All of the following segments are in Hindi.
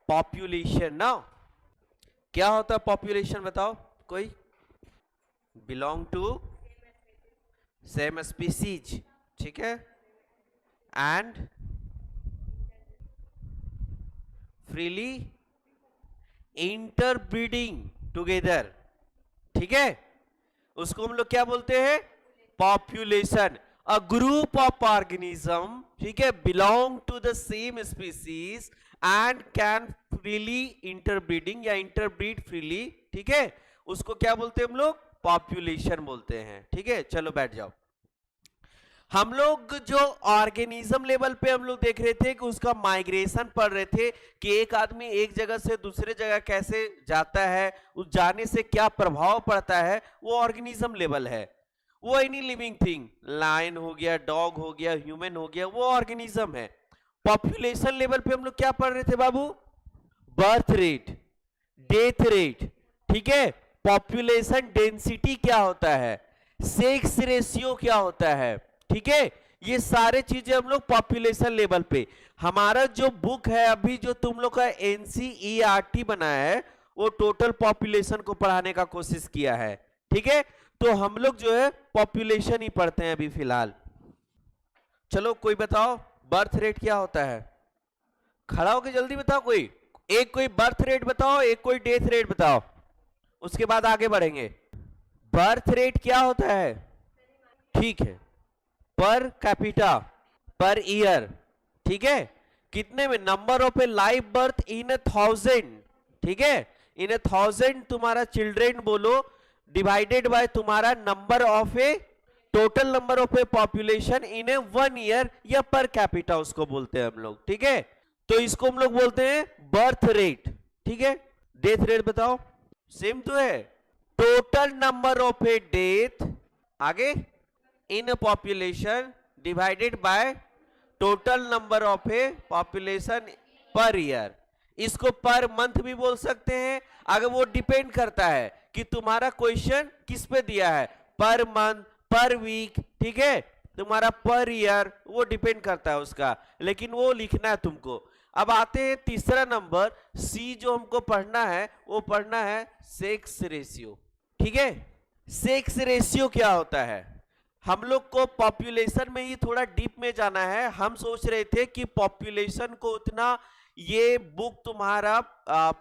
पॉपुलेशन ना, क्या होता है पॉपुलेशन बताओ कोई? बिलोंग टू सेम स्पीसीज, ठीक है, एंड फ्रीली इंटरब्रीडिंग टुगेदर, ठीक है, उसको हम लोग क्या बोलते हैं? Population. A group of organism, ठीक है, belong to the same species and can freely interbreeding या इंटरब्रीड फ्रीली, ठीक है, उसको क्या बोलते हैं हम लोग? पॉपुलेशन बोलते हैं, ठीक है। चलो बैठ जाओ। हम लोग जो ऑर्गेनिज्म लेवल पे हम लोग देख रहे थे कि उसका माइग्रेशन पढ़ रहे थे कि एक आदमी एक जगह से दूसरे जगह कैसे जाता है, उस जाने से क्या प्रभाव पड़ता है, वो ऑर्गेनिज्म लेवल है। वो एनी लिविंग थिंग, लायन हो गया, डॉग हो गया, ह्यूमन हो गया, वो ऑर्गेनिज्म है। पॉपुलेशन लेवल पे हम लोग क्या पढ़ रहे थे बाबू? बर्थ रेट, डेथ रेट, ठीक है, पॉपुलेशन डेंसिटी क्या होता है, सेक्स रेशियो क्या होता है, ठीक है, ये सारे चीजें हम लोग पॉपुलेशन लेवल पे। हमारा जो बुक है अभी जो तुम लोग का एनसीईआरटी बनाया है वो टोटल पॉपुलेशन को पढ़ाने का कोशिश किया है, ठीक है, तो हम लोग जो है पॉपुलेशन ही पढ़ते हैं अभी फिलहाल। चलो कोई बताओ बर्थ रेट क्या होता है? खड़ा होकर जल्दी बताओ कोई, एक कोई बर्थ रेट बताओ, एक कोई डेथ रेट बताओ, उसके बाद आगे बढ़ेंगे। बर्थ रेट क्या होता है? ठीक है, पर कैपिटा, पर ईयर, ठीक है, कितने में? Number of A live birth in 1000, ठीक है, इन 1000 तुम्हारा चिल्ड्रेन बोलो, डिवाइडेड बाय तुम्हारा number of A total number of a population in A 1 year, या पर कैपिटा उसको बोलते हैं हम लोग, ठीक है, तो इसको हम लोग बोलते हैं बर्थ रेट, ठीक है। डेथ रेट बताओ, सेम तो है, total number of a death, आगे, in population divided by total number of a population per year. इसको पर मंथ भी बोल सकते हैं, अगर वो डिपेंड करता है कि तुम्हारा क्वेश्चन किस पे दिया है, पर मंथ, पर वीक, ठीक है, तुम्हारा पर ईयर, वो डिपेंड करता है उसका, लेकिन वो लिखना है तुमको। अब आते हैं तीसरा नंबर, सी जो हमको पढ़ना है वो पढ़ना है सेक्स रेशियो, ठीक है। सेक्स रेशियो क्या होता है? हम लोग को पॉपुलेशन में ही थोड़ा डीप में जाना है। हम सोच रहे थे कि पॉपुलेशन को उतना, ये बुक तुम्हारा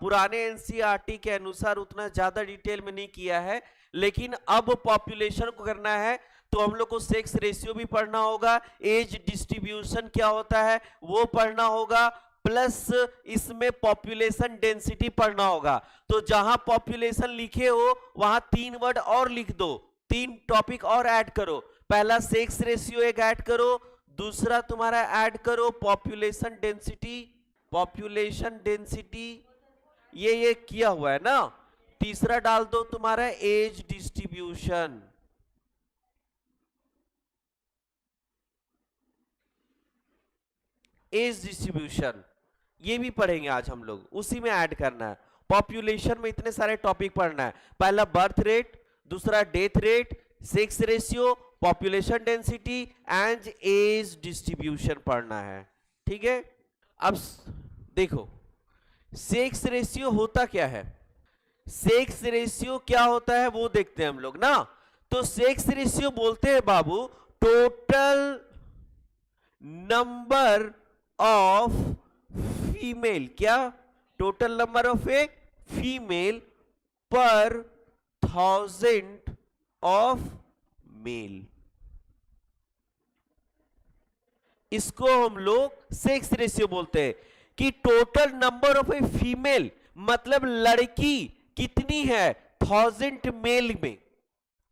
पुराने एनसीईआरटी के अनुसार उतना ज्यादा डिटेल में नहीं किया है, लेकिन अब पॉपुलेशन को करना है तो हम लोग को सेक्स रेशियो भी पढ़ना होगा, एज डिस्ट्रीब्यूशन क्या होता है वो पढ़ना होगा, प्लस इसमें पॉपुलेशन डेंसिटी पढ़ना होगा। तो जहां पॉपुलेशन लिखे हो वहां 3 वर्ड और लिख दो, 3 टॉपिक और ऐड करो। पहला सेक्स रेशियो एक ऐड करो, दूसरा तुम्हारा ऐड करो पॉपुलेशन डेंसिटी, पॉपुलेशन डेंसिटी ये किया हुआ है ना, तीसरा डाल दो तुम्हारा एज डिस्ट्रीब्यूशन, एज डिस्ट्रीब्यूशन ये भी पढ़ेंगे आज हम लोग, उसी में ऐड करना है। पॉपुलेशन में इतने सारे टॉपिक पढ़ना है, पहला बर्थ रेट, दूसरा death rate, sex ratio, population density and age distribution पढ़ना है, ठीक है। अब देखो सेक्स रेशियो होता क्या है, सेक्स रेशियो क्या होता है वो देखते हैं हम लोग ना। तो सेक्स रेशियो बोलते हैं बाबू टोटल नंबर ऑफ फीमेल, क्या? Total number of a female पर 1000 ऑफ मेल, इसको हम लोग सेक्स रेशियो बोलते हैं। कि total number of a female मतलब लड़की कितनी है 1000 मेल में,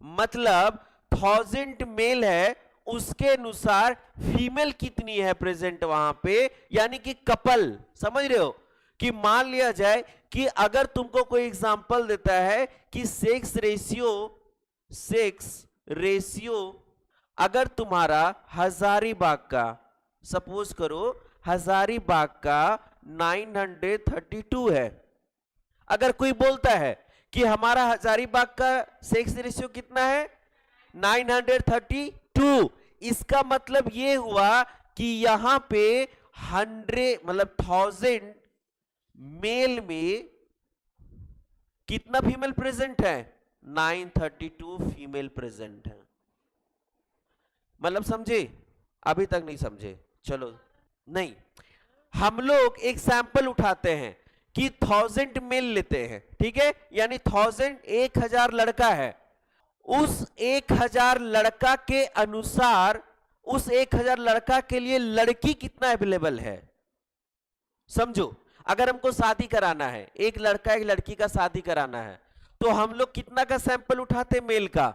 मतलब 1000 मेल है उसके अनुसार फीमेल कितनी है प्रेजेंट वहां पे, यानी कि कपल, समझ रहे हो। कि मान लिया जाए कि अगर तुमको कोई एग्जांपल देता है कि सेक्स रेशियो अगर तुम्हारा हजारीबाग का, सपोज करो हजारीबाग का 932 है, अगर कोई बोलता है कि हमारा हजारीबाग का सेक्स रेशियो कितना है 932, इसका मतलब ये हुआ कि यहां पे 100 मतलब 1000 मेल में कितना फीमेल प्रेजेंट है? 932 फीमेल प्रेजेंट है। मतलब समझे? अभी तक नहीं समझे? चलो नहीं, हम लोग एक सैंपल उठाते हैं कि 1000 मेल लेते हैं, ठीक है, यानी 1000 लड़का है, उस 1000 लड़का के अनुसार उस 1000 लड़का के लिए लड़की कितना अवेलेबल है। समझो, अगर हमको शादी कराना है, एक लड़का एक लड़की का शादी कराना है, तो हम लोग कितना का सैंपल उठाते? मेल का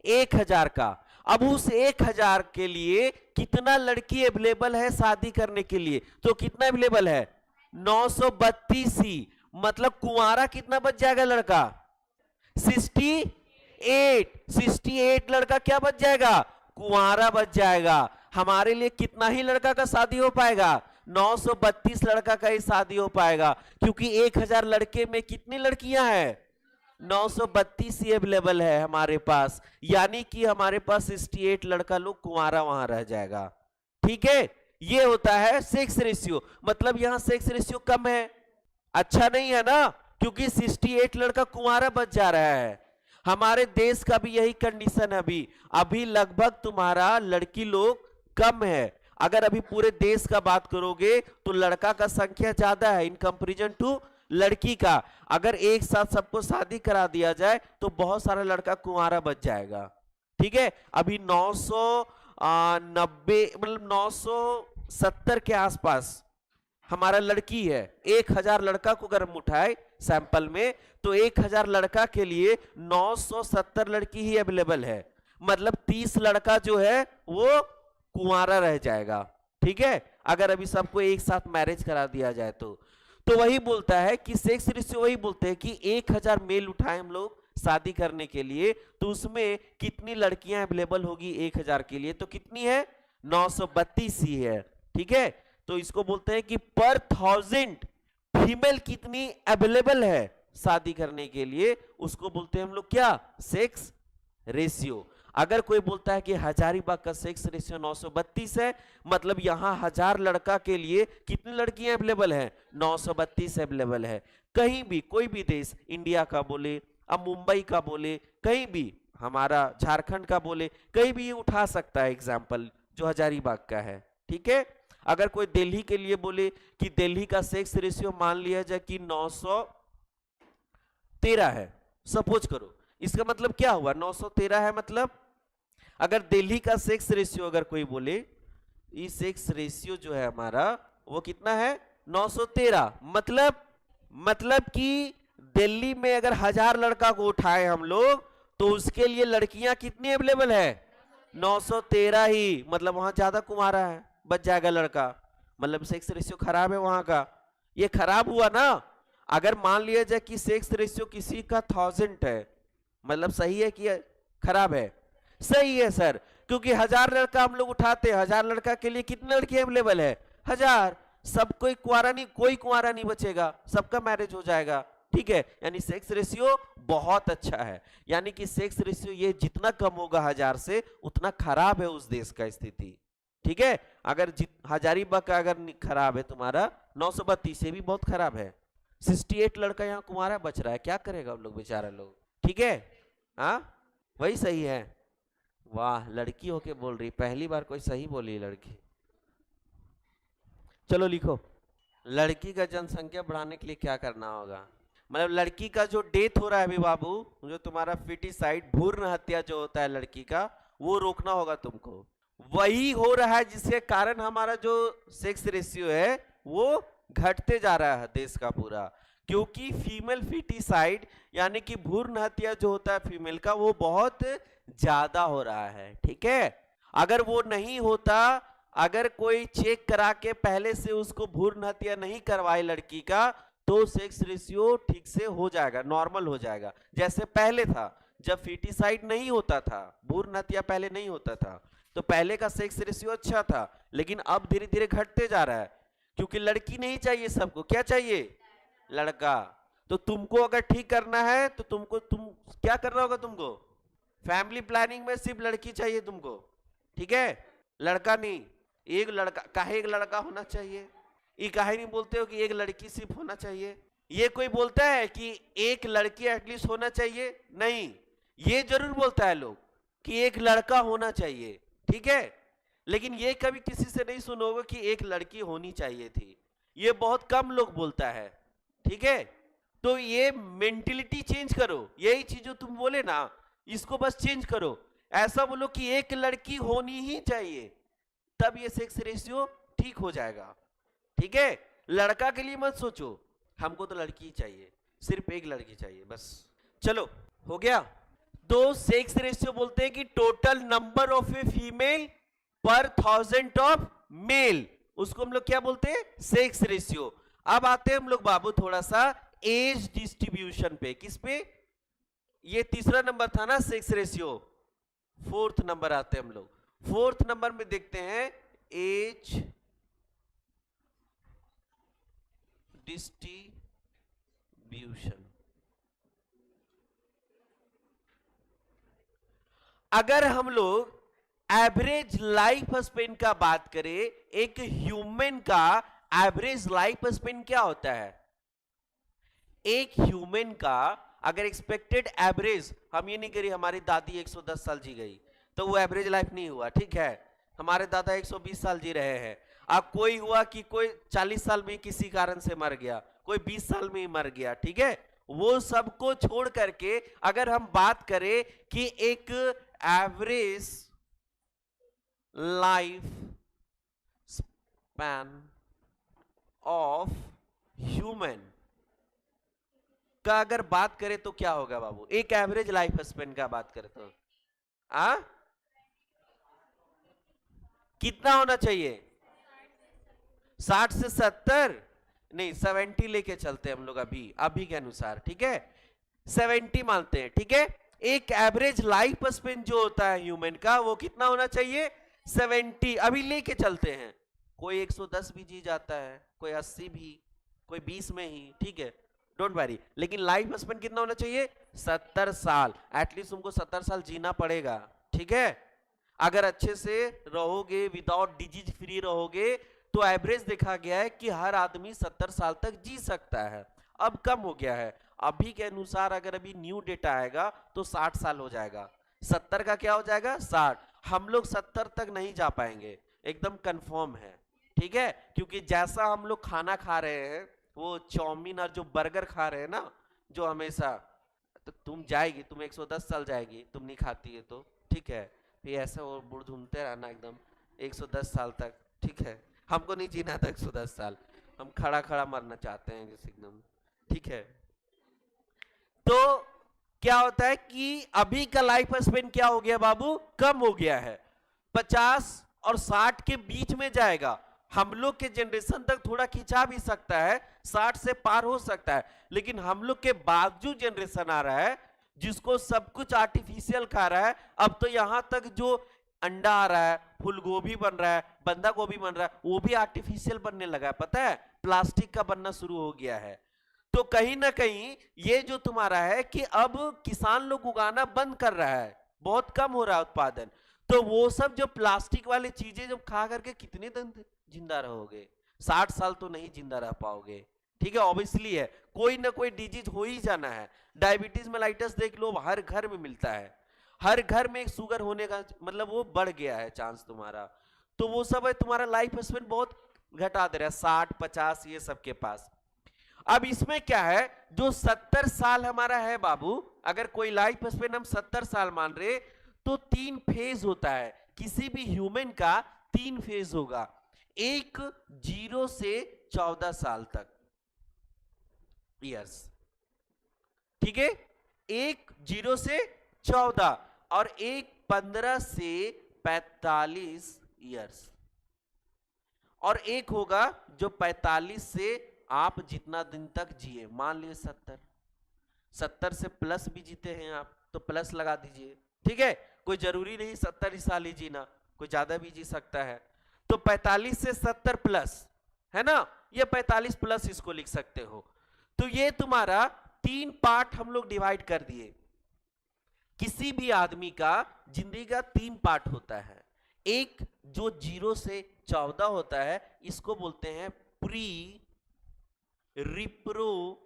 1000 का। अब उस 1000 के लिए कितना लड़की अवेलेबल है शादी करने के लिए? तो कितना अवेलेबल है? 932 ही। मतलब कुंवारा कितना बच जाएगा लड़का? 68 लड़का क्या बच जाएगा? कुंवारा बच जाएगा। हमारे लिए कितना ही लड़का का शादी हो पाएगा? 932 लड़का का ही शादी हो पाएगा, क्योंकि 1000 लड़के में कितनी लड़कियां हैं? 932 ही अवेलेबल है हमारे पास, यानी कि हमारे पास 68 लड़का लोग कुंवारा वहां रह जाएगा। ठीक है, ये होता है सेक्स रेशियो। मतलब यहां सेक्स रेशियो कम है, अच्छा नहीं है ना, क्योंकि 68 लड़का कुंवारा बच जा रहा है। हमारे देश का भी यही कंडीशन है। अभी लगभग तुम्हारा लड़की लोग कम है। अगर अभी पूरे देश का बात करोगे तो लड़का का संख्या ज्यादा है इन कंपैरिजन टू लड़की का। अगर एक साथ सबको शादी करा दिया जाए तो बहुत सारा लड़का कुंवारा बच जाएगा। ठीक है, अभी 990 मतलब 970 के आसपास हमारा लड़की है। 1000 लड़का को अगर हम उठाए सैंपल में तो 1000 लड़का के लिए 970 लड़की ही अवेलेबल है। मतलब 30 लड़का जो है वो कुंवारा रह जाएगा। ठीक है, अगर अभी सबको एक साथ मैरिज करा दिया जाए तो वही बोलता है कि सेक्स रेशियो वही बोलते हैं कि 1000 मेल उठाए हम लोग शादी करने के लिए, तो उसमें कितनी लड़कियां अवेलेबल होगी 1000 के लिए? तो कितनी है? 932 ही है। ठीक है, तो इसको बोलते हैं कि पर 1000 फीमेल कितनी अवेलेबल है शादी करने के लिए, उसको बोलते हैं हम लोग क्या? Sex ratio. अगर कोई बोलता है कि हजारीबाग का सेक्स रेशियो 932 है, मतलब यहां 1000 लड़का के लिए कितनी लड़कियां अवेलेबल है? 932 अवेलेबल है। कहीं भी कोई भी देश, इंडिया का बोले, अब मुंबई का बोले, कहीं भी हमारा झारखंड का बोले, कहीं भी उठा सकता है एग्जाम्पल जो हजारीबाग का है। ठीक है, अगर कोई दिल्ली के लिए बोले कि दिल्ली का सेक्स रेशियो मान लिया जाए कि 913 है, सपोज करो, इसका मतलब क्या हुआ? 913 है, मतलब अगर दिल्ली का सेक्स रेशियो अगर कोई बोले, ये सेक्स रेशियो जो है हमारा वो कितना है? 913। मतलब कि दिल्ली में अगर 1000 लड़का को उठाए हम लोग तो उसके लिए लड़कियां कितनी अवेलेबल है? 913 ही। मतलब वहां ज्यादा कुंवारा है, बच जाएगा लड़का। मतलब सेक्स रेशियो खराब है वहां का। ये खराब हुआ ना। अगर मान लिया जाए कि सेक्स रेशियो किसी का 1000 है, मतलब सही है कि खराब है? सही है सर, क्योंकि 1000 लड़का हम लोग उठाते हैं, 1000 लड़का के लिए कितने लड़के अवेलेबल है? 1000। सब कोई कुंवारा नहीं, कोई कुंवारा नहीं बचेगा, सबका मैरिज हो जाएगा। ठीक है, यानी सेक्स रेशियो बहुत अच्छा है। यानी कि सेक्स रेशियो ये जितना कम होगा 1000 से, उतना खराब है उस देश का स्थिति। ठीक है, अगर हजारीबाग का अगर खराब है तुम्हारा, 932 से भी बहुत खराब है। 68 लड़का यहाँ कुंवारा बच रहा है, क्या करेगा हम लोग बेचारा लोग। ठीक है, हाँ वही सही है। वाह, लड़की होके बोल रही, पहली बार कोई सही बोली लड़की। चलो लिखो, लड़की का जनसंख्या बढ़ाने के लिए क्या करना होगा? मतलब लड़की का जो डेथ हो रहा है अभी बाबू, जो तुम्हारा फिटिसाइड भ्रूण हत्या जो होता है लड़की का, वो रोकना होगा तुमको। वही हो रहा है जिसके कारण हमारा जो सेक्स रेशियो है वो घटते जा रहा है देश का पूरा, क्योंकि फीमेल फिटिसाइड यानी कि भ्रूण हत्या जो होता है फीमेल का, वो बहुत ज्यादा हो रहा है। ठीक है, अगर वो नहीं होता, अगर कोई चेक करा के पहले से उसको भ्रूण हत्या नहीं करवाए लड़की का, तो सेक्स रेशियो ठीक से हो जाएगा, नॉर्मल हो जाएगा जैसे पहले था। जब फिटिसाइड नहीं होता था, भ्रूण हत्या पहले नहीं होता था, तो पहले का सेक्स रेशियो अच्छा था, लेकिन अब धीरे धीरे घटते जा रहा है, क्योंकि लड़की नहीं चाहिए सबको, क्या चाहिए? लड़का। तो तुमको अगर ठीक करना है तो तुम क्या करना होगा? तुमको फैमिली प्लानिंग में सिर्फ लड़की चाहिए तुमको। ठीक है, लड़का नहीं। एक लड़का, काहे एक लड़का होना चाहिए? ये काहे नहीं बोलते हो कि एक लड़की सिर्फ होना चाहिए? ये कोई बोलता है कि एक लड़की एटलीस्ट होना चाहिए? नहीं, ये जरूर बोलता है लोग कि एक लड़का होना चाहिए, ठीक है, लेकिन ये कभी किसी से नहीं सुनोगे कि एक लड़की होनी चाहिए थी। ये बहुत कम लोग बोलता है, ठीक है। तो ये मेंटेलिटी चेंज करो, यही चीज जो तुम बोले ना, इसको बस चेंज करो। ऐसा बोलो कि एक लड़की होनी ही चाहिए, तब ये सेक्स रेशियो ठीक हो जाएगा, ठीक है। लड़का के लिए मत सोचो, हमको तो लड़की ही चाहिए, सिर्फ एक लड़की चाहिए बस। चलो हो गया। तो सेक्स रेशियो बोलते हैं कि total number of a female पर 1000 ऑफ मेल, उसको हम लोग क्या बोलते हैं? Sex ratio. अब आते हैं हम लोग बाबू थोड़ा सा एज डिस्ट्रीब्यूशन पे। किस पे? ये तीसरा नंबर था ना सेक्स रेशियो, फोर्थ नंबर आते हैं हम लोग। फोर्थ नंबर में देखते हैं एज डिस्ट्रीब्यूशन। अगर हम लोग एवरेज लाइफ स्पेन का बात करें, एक ह्यूमन का एवरेज लाइफ स्पेन क्या होता है? एक ह्यूमन का अगर एक्सपेक्टेड एवरेज, हम ये नहीं करिए हमारी दादी 110 साल जी गई तो वो एवरेज लाइफ नहीं हुआ, ठीक है, हमारे दादा 120 साल जी रहे हैं। अब कोई हुआ कि कोई 40 साल में किसी कारण से मर गया, कोई 20 साल में ही मर गया, ठीक है। वो सबको छोड़ करके अगर हम बात करें कि एक average life span of human का अगर बात करें तो क्या होगा बाबू? एक एवरेज लाइफ स्पेन का बात करें तो कितना होना चाहिए? 60 से 70 नहीं, 70 लेके चलते हम लोग अभी के अनुसार, ठीक है, 70 मानते हैं, ठीक है। एक एवरेज लाइफ स्पेन जो होता है ह्यूमन का वो कितना होना चाहिए? 70 अभी लेके चलते हैं। कोई 110 भी जी जाता है, कोई 80 भी, कोई 20 में ही, ठीक है, डोंट वरी, लेकिन लाइफ स्पेन कितना होना चाहिए? 70 साल। एटलीस्ट तुमको 70 साल जीना पड़ेगा, ठीक है। अगर अच्छे से रहोगे, विदाउट डिजीज फ्री रहोगे, तो एवरेज देखा गया है कि हर आदमी 70 साल तक जी सकता है। अब कम हो गया है, अभी के अनुसार अगर अभी न्यू डेटा आएगा तो 60 साल हो जाएगा। 70 का क्या हो जाएगा? 60। हम लोग 70 तक नहीं जा पाएंगे, एकदम कंफर्म है, ठीक है, क्योंकि जैसा हम लोग खाना खा रहे हैं, वो चाउमीन और जो बर्गर खा रहे हैं ना, जो हमेशा, तो तुम जाएगी, तुम 110 साल जाएगी, तुम नहीं खाती है तो, ठीक है, फिर ऐसे वो बुढ़ घूमते रहना एकदम 110 साल तक, ठीक है। हमको नहीं जीना था 110 साल, हम खड़ा खड़ा मरना चाहते हैं जैसे एकदम, ठीक है। तो क्या होता है कि अभी का लाइफ स्पेन क्या हो गया बाबू? कम हो गया है, 50 और 60 के बीच में जाएगा। हम लोग के जनरेशन तक थोड़ा खिंचा भी सकता है, 60 से पार हो सकता है, लेकिन हम लोग के बाद जो जनरेशन आ रहा है जिसको सब कुछ आर्टिफिशियल खा रहा है, अब तो यहां तक जो अंडा आ रहा है, फूल गोभी बन रहा है, बंदा गोभी बन रहा है, वो भी आर्टिफिशियल बनने लगा है, पता है, प्लास्टिक का बनना शुरू हो गया है। तो कहीं ना कहीं ये जो तुम्हारा है कि अब किसान लोग उगाना बंद कर रहा है, बहुत कम हो रहा है उत्पादन, तो वो सब जो प्लास्टिक वाली चीजें जब खा करके कितने दिन जिंदा रहोगे? 60 साल तो नहीं जिंदा रह पाओगे, ठीक है। ऑब्वियसली है, कोई ना कोई डिजीज हो ही जाना है। डायबिटीज मेलाइटस देख लो, हर घर में मिलता है, हर घर में एक शुगर होने का मतलब वो बढ़ गया है चांस तुम्हारा, तो वो सब है, तुम्हारा लाइफ स्पेन बहुत घटा दे रहा है, 60 50 ये सब के पास। अब इसमें क्या है, जो 70 साल हमारा है बाबू, अगर कोई लाइफ स्पेन हम 70 साल मान रहे, तो 3 फेज होता है, किसी भी ह्यूमन का 3 फेज होगा। एक 0 से 14 साल तक ईयर्स, ठीक है, एक 0 से 14 और एक 15 से 45 ईयर्स, और एक होगा जो 45 से आप जितना दिन तक जिए, मान लीजिए 70 से प्लस भी जीते हैं आप तो प्लस लगा दीजिए, ठीक है, कोई जरूरी नहीं 70 साल ही जीना, कोई ज्यादा भी जी सकता है। तो 45 से 70 प्लस है ना, ये 45 प्लस इसको लिख सकते हो। तो ये तुम्हारा 3 पार्ट हम लोग डिवाइड कर दिए। किसी भी आदमी का जिंदगी का 3 पार्ट होता है। एक जो 0 से 14 होता है, इसको बोलते हैं प्री रिप्रोडक्टिव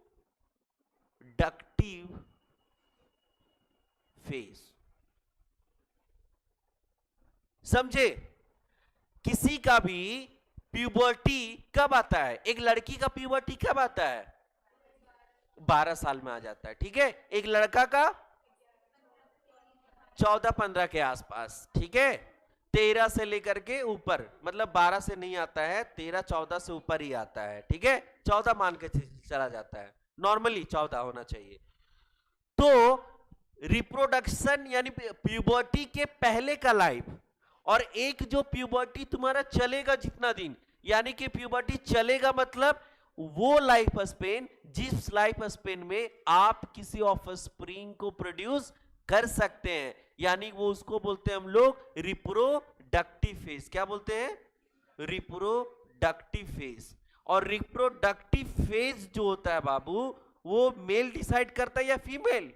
फेज। समझे? किसी का भी प्यूबर्टी कब आता है? एक लड़की का प्यूबर्टी कब आता है? 12 साल में आ जाता है, ठीक है। एक लड़का का 14-15 के आसपास, ठीक है। 13 से लेकर के ऊपर, मतलब 12 से नहीं आता है, 13-14 से ऊपर ही आता है, ठीक है। 14 मान के चला जाता है, नॉर्मली 14 होना चाहिए। तो रिप्रोडक्शन यानी प्यूबर्टी के पहले का लाइफ, और एक जो प्यूबर्टी तुम्हारा चलेगा जितना दिन, यानी कि प्यूबर्टी चलेगा मतलब वो लाइफ स्पेन जिस लाइफ स्पेन में आप किसी ऑफस्प्रिंग को प्रोड्यूस कर सकते हैं, यानी वो उसको बोलते हैं हम लोग रिप्रोडक्टिव फेज। क्या बोलते हैं? Reproductive phase. और रिप्रोडक्टिव फेज जो होता है बाबू, वो मेल डिसाइड करता है या फीमेल?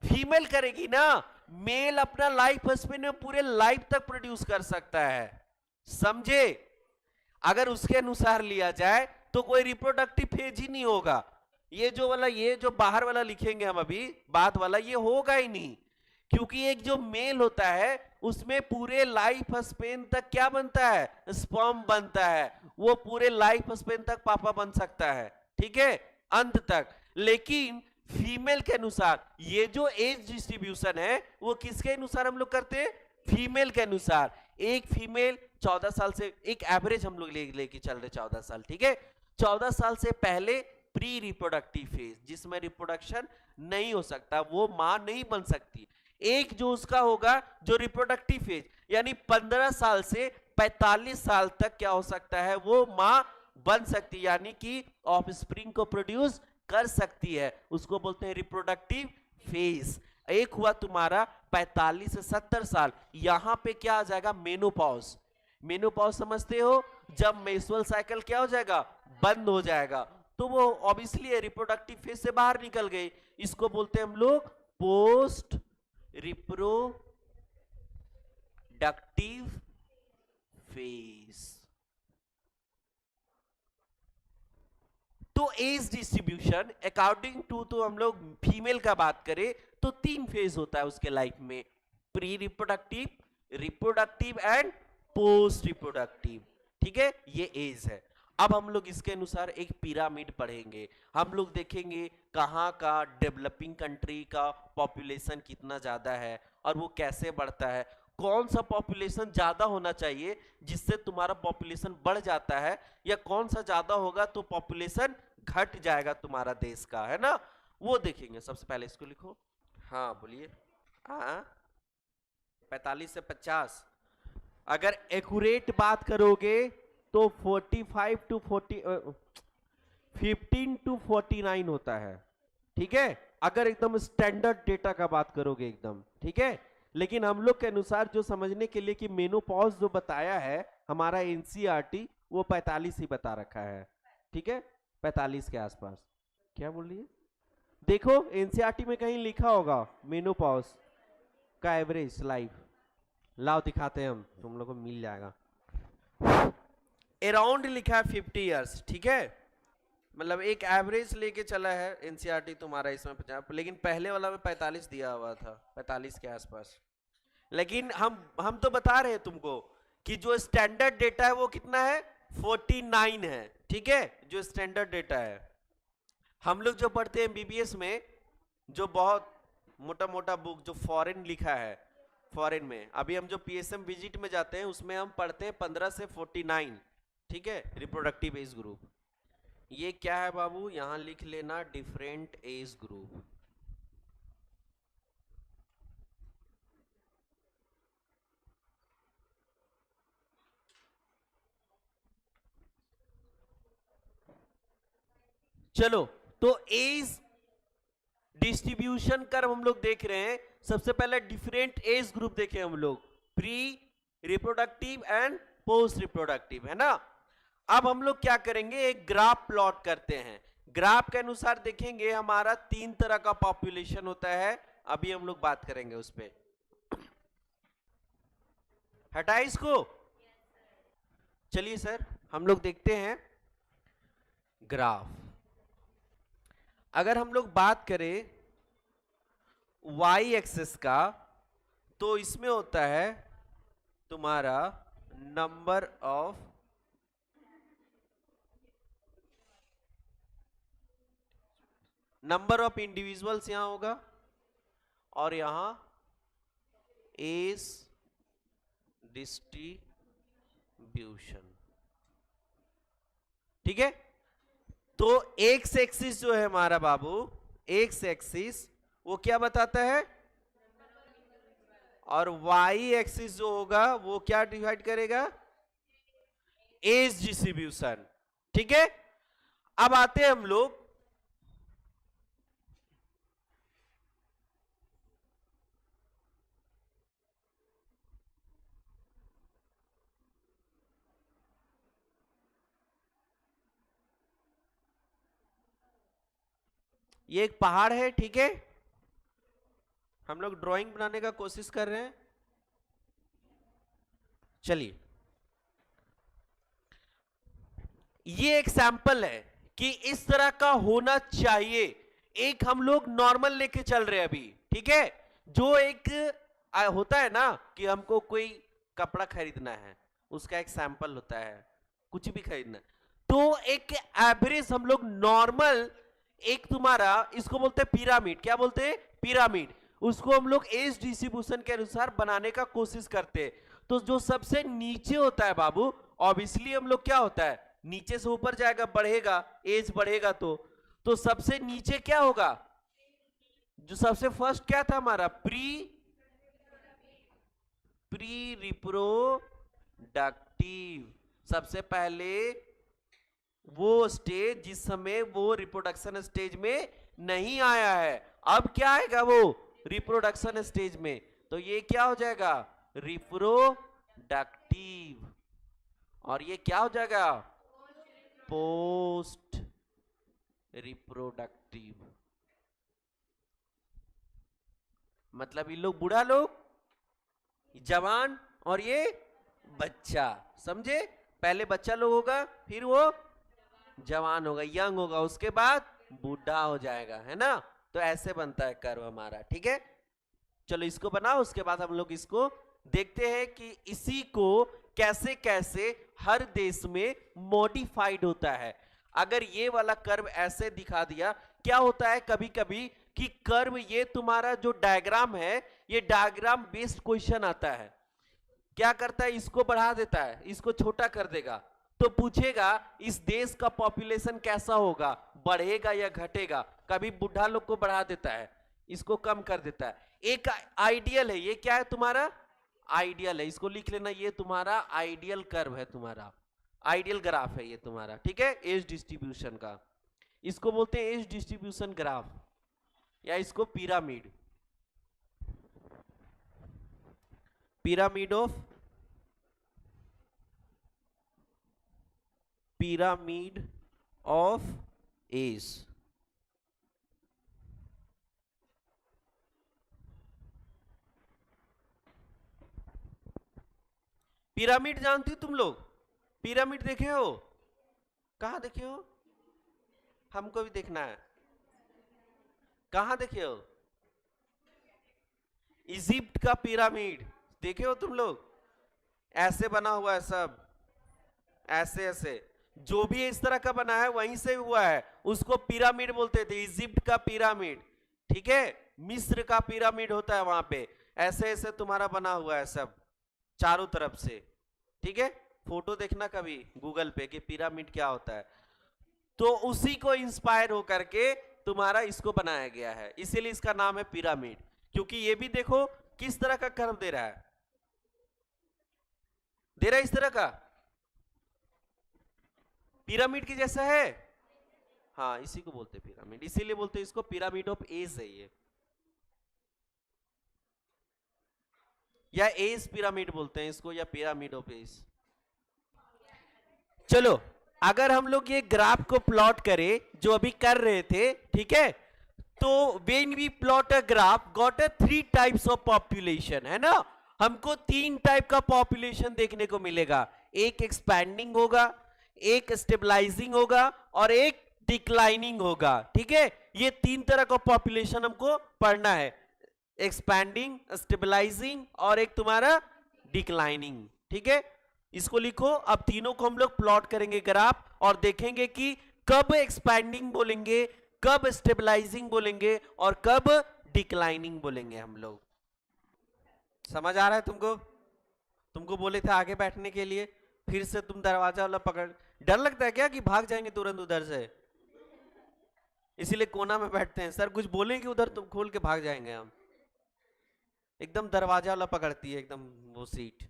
फीमेल करेगी ना। मेल अपना लाइफ स्पेन में पूरे लाइफ तक प्रोड्यूस कर सकता है, समझे? अगर उसके अनुसार लिया जाए तो कोई रिप्रोडक्टिव फेज ही नहीं होगा। ये जो बाहर वाला लिखेंगे हम अभी बाद वाला, ये होगा ही नहीं, क्योंकि एक जो मेल होता है उसमें पूरे लाइफ स्पेन तक क्या बनता है? स्पर्म बनता है। वो पूरे लाइफ स्पेन तक पापा बन सकता है, ठीक है, अंत तक। लेकिन फीमेल के अनुसार ये जो एज डिस्ट्रीब्यूशन है वो किसके अनुसार हम लोग करते हैं? फीमेल के अनुसार। एक फीमेल 14 साल से, एक एवरेज हम लोग लेके चल रहे 14 साल, ठीक है। 14 साल से पहले प्री रिप्रोडक्टिव फेज, जिसमें रिप्रोडक्शन नहीं हो सकता, वो मां नहीं बन सकती। एक जो उसका होगा जो रिप्रोडक्टिव फेज, यानी 15 साल से 45 साल तक क्या हो सकता है? वो मां बन सकती, यानी कि ऑफस्प्रिंग को प्रोड्यूस कर सकती है, उसको बोलते हैं रिप्रोडक्टिव फेज। एक हुआ तुम्हारा 45 से 70 साल, यहां पे क्या आ जाएगा? मेनोपॉज। मेनोपॉज समझते हो? जब मेंस्ट्रुअल साइकिल क्या हो जाएगा? बंद हो जाएगा, तो वो ऑब्वियसली रिप्रोडक्टिव फेज से बाहर निकल गए। इसको बोलते हैं हम लोग पोस्ट रिप्रोडक्टिव फेज। तो एज डिस्ट्रीब्यूशन अकॉर्डिंग टू, तो हम लोग फीमेल का बात करें तो 3 फेज होता है उसके लाइफ में, pre reproductive, reproductive and post reproductive, ठीक है। ये एज है। अब हम लोग इसके अनुसार एक पिरामिड पढ़ेंगे। हम लोग देखेंगे कहाँ का डेवलपिंग कंट्री का पॉपुलेशन कितना ज्यादा है और वो कैसे बढ़ता है, कौन सा पॉपुलेशन ज्यादा होना चाहिए जिससे तुम्हारा पॉपुलेशन बढ़ जाता है, या कौन सा ज्यादा होगा तो पॉपुलेशन घट जाएगा तुम्हारा देश का, है ना। वो देखेंगे। सबसे पहले इसको लिखो। हाँ बोलिए। हाँ 45 से 50। अगर एक्यूरेट बात करोगे तो 45 टू 15 टू 49 होता है, ठीक है, अगर एकदम स्टैंडर्ड डेटा का बात करोगे एकदम, ठीक है। लेकिन हम लोग के अनुसार जो समझने के लिए कि मेनोपॉज जो बताया है हमारा एनसीईआरटी, वो 45 ही बता रखा है, ठीक है, 45 के आसपास। क्या बोल रही है? देखो एनसीईआरटी में कहीं लिखा होगा मेनोपॉज का एवरेज लाइफ। लाओ दिखाते हैं हम, तुम लोग को मिल जाएगा। अराउंड लिखा है 50 इयर्स, ठीक है, मतलब एक एवरेज लेके चला है एनसीईआरटी तुम्हारा इसमें 50, लेकिन पहले वाला में 45 दिया हुआ था, 45 के आसपास। लेकिन हम तो बता रहे हैं तुमको कि जो स्टैंडर्ड डेटा है वो कितना है? 49 है, ठीक है, जो स्टैंडर्ड डेटा है। हम लोग जो पढ़ते हैं एमबीबीएस में, जो बहुत मोटा मोटा बुक जो फॉरेन लिखा है, फॉरेन में अभी हम जो पीएसएम विजिट में जाते हैं उसमें हम पढ़ते हैं 15 से 49, ठीक है, रिप्रोडक्टिव एज ग्रुप। ये क्या है बाबू? यहां लिख लेना डिफरेंट एज ग्रुप। चलो, तो एज डिस्ट्रीब्यूशन कर्व हम लोग देख रहे हैं। सबसे पहले डिफरेंट एज ग्रुप देखे हम लोग, pre reproductive and post reproductive, है ना। अब हम लोग क्या करेंगे? एक ग्राफ प्लॉट करते हैं। ग्राफ के अनुसार देखेंगे हमारा 3 तरह का पॉपुलेशन होता है, अभी हम लोग बात करेंगे उस पे। हटाए इसको। चलिए सर हम लोग देखते हैं ग्राफ। अगर हम लोग बात करें वाई एक्सिस का, तो इसमें होता है तुम्हारा नंबर ऑफ इंडिविजुअल्स यहां होगा, और यहां एज डिस्ट्रीब्यूशन। ठीक है, तो एक्स एक्सिस जो है हमारा बाबू, एक्स एक्सिस वो क्या बताता है, और वाई एक्सिस जो होगा वो क्या डिवाइड करेगा, एज डिस्ट्रीब्यूशन। ठीक है, अब आते हैं हम लोग ये एक पहाड़ है, ठीक है, हम लोग ड्राइंग बनाने का कोशिश कर रहे हैं। चलिए, ये एक सैंपल है कि इस तरह का होना चाहिए। एक हम लोग नॉर्मल लेके चल रहे हैं अभी, ठीक है, जो एक होता है ना कि हमको कोई कपड़ा खरीदना है, उसका एक सैंपल होता है, कुछ भी खरीदना, तो एक एवरेज हम लोग नॉर्मल, एक तुम्हारा इसको बोलते हैं पिरामिड, क्या बोलते हैं, पिरामिड, उसको हम लोग एज डिस्ट्रीब्यूशन के अनुसार बनाने का कोशिश करते हैं। तो जो सबसे नीचे होता है बाबू, ऑब्वियसली हम लोग क्या होता है, नीचे से ऊपर जाएगा, बढ़ेगा, एज बढ़ेगा, तो सबसे नीचे क्या होगा, जो सबसे फर्स्ट क्या था हमारा, प्री रिप्रोडक्टिव, सबसे पहले वो स्टेज जिस समय वो रिप्रोडक्शन स्टेज में नहीं आया है, अब क्या आएगा वो रिप्रोडक्शन स्टेज में, तो ये क्या हो जाएगा, रिप्रोडक्टिव, और ये क्या हो जाएगा, पोस्ट रिप्रोडक्टिव। मतलब ये लोग बूढ़ा लोग, जवान, और ये बच्चा, समझे, पहले बच्चा लोग होगा, फिर वो जवान होगा, यंग होगा, उसके बाद बूढ़ा हो जाएगा, है ना, तो ऐसे बनता है कर्व हमारा। ठीक है, चलो इसको बनाओ, उसके बाद हम लोग इसको देखते हैं कि इसी को कैसे कैसे हर देश में मॉडिफाइड होता है। अगर ये वाला कर्व ऐसे दिखा दिया, क्या होता है कभी कभी कि कर्व, ये तुम्हारा जो डायग्राम है, ये डायग्राम बेस्ड क्वेश्चन आता है, क्या करता है, इसको बढ़ा देता है, इसको छोटा कर देगा, तो पूछेगा इस देश का पॉपुलेशन कैसा होगा, बढ़ेगा या घटेगा, कभी बुढ़ा लोग को बढ़ा देता है, इसको कम कर देता है। एक आइडियल है, ये क्या है तुम्हारा, आइडियल है, इसको लिख लेना, ये तुम्हारा आइडियल कर्व है, तुम्हारा आइडियल ग्राफ है ये तुम्हारा। ठीक है, एज डिस्ट्रीब्यूशन का, इसको बोलते हैं एज डिस्ट्रीब्यूशन ग्राफ, या इसको pyramid, pyramid of age. Pyramid जानती हो तुम लोग, पिरामिड देखे हो, कहां देखे हो, हमको भी देखना है, कहां देखे हो, इजिप्ट का पिरामिड देखे हो तुम लोग, ऐसे बना हुआ है सब, ऐसे ऐसे, जो भी इस तरह का बना है वहीं से हुआ है, उसको पिरामिड बोलते थे, इजिप्ट का पिरामिड। ठीक है, मिस्र का पिरामिड होता है वहां पे, ऐसे ऐसे तुम्हारा बना हुआ है सब चारों तरफ से। ठीक है, फोटो देखना कभी गूगल पे कि पिरामिड क्या होता है, तो उसी को इंस्पायर होकर के तुम्हारा इसको बनाया गया है, इसीलिए इसका नाम है पिरामिड, क्योंकि ये भी देखो किस तरह का कर्व दे रहा है, दे रहा है इस तरह का, पिरामिड की जैसा है, हाँ इसी को बोलते हैं पिरामिड, इसीलिए बोलते हैं इसको पिरामिड ऑफ एज है ये, या एज पिरामिड बोलते हैं इसको, या पिरामिड ऑफ एज। चलो, अगर हम लोग ये ग्राफ को प्लॉट करें जो अभी कर रहे थे, ठीक है, तो when we plot a graph got a 3 types of population, है ना, हमको 3 टाइप का पॉपुलेशन देखने को मिलेगा, एक एक्सपैंडिंग होगा, एक स्टेबलाइजिंग होगा, और एक डिक्लाइनिंग होगा। ठीक है, ये 3 तरह का पॉपुलेशन हमको पढ़ना है, एक्सपैंडिंग, स्टेबलाइजिंग और एक तुम्हारा डिक्लाइनिंग। ठीक है, इसको लिखो। अब तीनों को हम लोग प्लॉट करेंगे ग्राफ और देखेंगे कि कब एक्सपैंडिंग बोलेंगे, कब स्टेबलाइजिंग बोलेंगे और कब डिक्लाइनिंग बोलेंगे हम लोग। समझ आ रहा है तुमको? तुमको बोले थे आगे बैठने के लिए, फिर से तुम दरवाजा वाला पकड़, डर लगता है क्या कि भाग जाएंगे तुरंत उधर से? इसीलिए कोना में बैठते हैं। सर कुछ बोलेंगे उधर तुम खोल के भाग जाएंगे हम। एकदम दरवाजा वाला पकड़ती है एकदम वो सीट।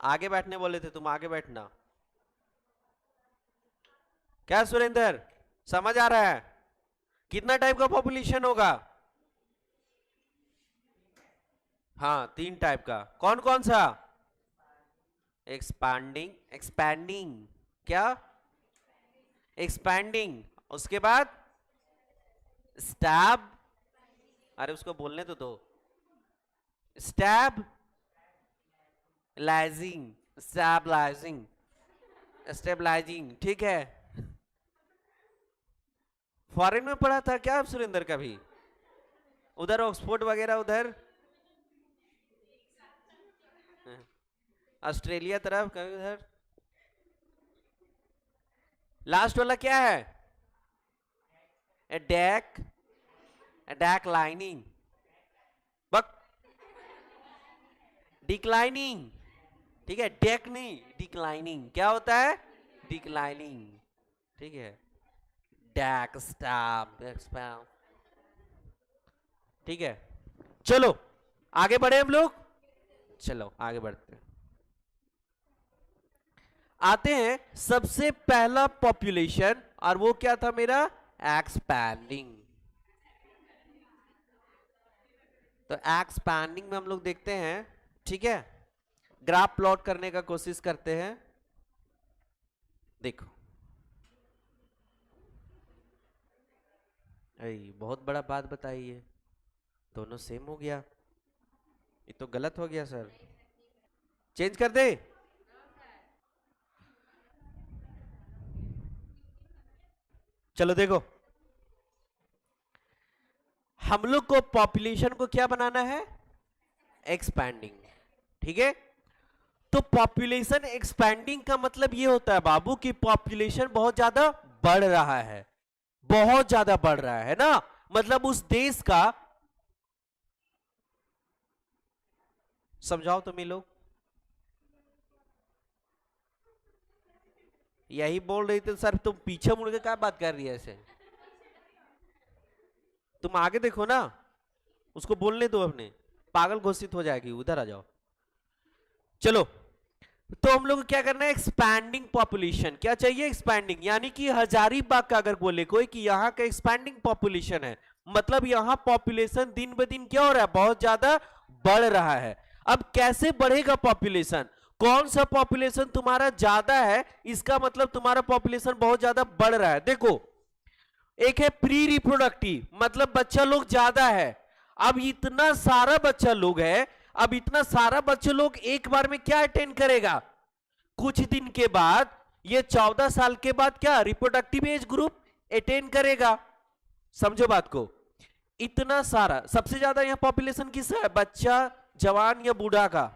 आगे बैठने बोले थे तुम, आगे बैठना। क्या सुरेंद्र, समझ आ रहा है? कितना टाइप का पॉपुलेशन होगा? हाँ, 3 टाइप का। कौन कौन सा? एक्सपैंडिंग, एक्सपैंडिंग, क्या? एक्सपैंडिंग, उसके बाद स्टैब, अरे उसको बोलने तो दो, स्टैब लाइजिंग, स्टैबलाइजिंग, स्टेबलाइजिंग। ठीक है, फॉरेन में पढ़ा था क्या आप सुरेंद्र कभी? उधर ऑक्सफोर्ड वगैरह, उधर ऑस्ट्रेलिया तरफ कभी उधर। लास्ट वाला क्या है? एडेक, एडेक लाइनिंग, बक डिक्लाइनिंग। ठीक है, डेक नहीं, डिक्लाइनिंग। क्या होता है? डिक्लाइनिंग। ठीक है, डेक, स्टैब, एक्सपैंड। ठीक है, चलो आगे बढ़े हम लोग। चलो आगे बढ़ते हैं। आते हैं सबसे पहला पॉपुलेशन, और वो क्या था मेरा? एक्सपैंडिंग। तो एक्सपैंडिंग में हम लोग देखते हैं। ठीक है, ग्राफ प्लॉट करने का कोशिश करते हैं। देखो, अरे बहुत बड़ा बात बताई है, दोनों सेम हो गया, ये तो गलत हो गया सर। चेंज कर दे? चलो देखो, हम लोग को पॉपुलेशन को क्या बनाना है? एक्सपैंडिंग। ठीक है, तो पॉपुलेशन एक्सपैंडिंग का मतलब ये होता है बाबू कि पॉपुलेशन बहुत ज्यादा बढ़ रहा है, बहुत ज्यादा बढ़ रहा है ना, मतलब उस देश का। समझाओ तुम ही लोग। यही बोल रही थी सर, तुम पीछे मुड़ के क्या बात कर रही है ऐसे? तुम आगे देखो ना, उसको बोलने दो, अपने पागल घोषित हो जाएगी। उधर आ जाओ। चलो, तो हम लोग को क्या करना है? Expanding population. क्या चाहिए? एक्सपैंडिंग, यानी कि हजारीबाग का अगर बोले कोई कि यहाँ का एक्सपैंडिंग पॉपुलेशन है, मतलब यहाँ पॉपुलेशन दिन ब दिन क्या हो रहा है? बहुत ज्यादा बढ़ रहा है। अब कैसे बढ़ेगा पॉपुलेशन? कौन सा पॉपुलेशन तुम्हारा ज्यादा है, इसका मतलब तुम्हारा पॉपुलेशन बहुत ज्यादा बढ़ रहा है। देखो, एक है प्री रिप्रोडक्टिव, मतलब बच्चा लोग ज्यादा है। अब इतना सारा बच्चा लोग है, अब इतना सारा बच्चे लोग एक बार में क्या अटेंड करेगा? कुछ दिन के बाद, ये 14 साल के बाद क्या रिप्रोडक्टिव एज ग्रुप अटेंड करेगा। समझो बात को, इतना सारा, सबसे ज्यादा यहां पॉपुलेशन किसका है? बच्चा, जवान या बूढ़ा का?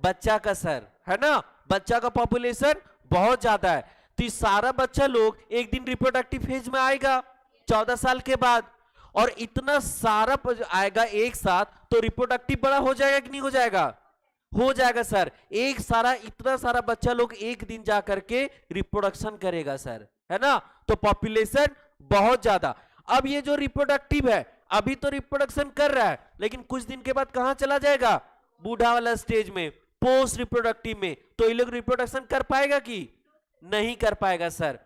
बच्चा का सर, है ना, बच्चा का पॉपुलेशन बहुत ज्यादा है। तो ये सारा बच्चा लोग एक दिन रिप्रोडक्टिव फेज में आएगा 14 साल के बाद, और इतना सारा आएगा एक साथ, तो रिप्रोडक्टिव बड़ा हो जाएगा कि नहीं हो जाएगा? हो जाएगा सर। एक सारा, इतना सारा बच्चा लोग एक दिन जा करके रिप्रोडक्शन करेगा सर, है ना, तो पॉपुलेशन बहुत ज्यादा। अब ये जो रिप्रोडक्टिव है, अभी तो रिप्रोडक्शन कर रहा है, लेकिन कुछ दिन के बाद कहां चला जाएगा? बूढ़ा वाला स्टेज में, पोस्ट रिप्रोडक्टिव में। तो ये लोग रिप्रोडक्शन कर पाएगा कि नहीं कर पाएगा सर।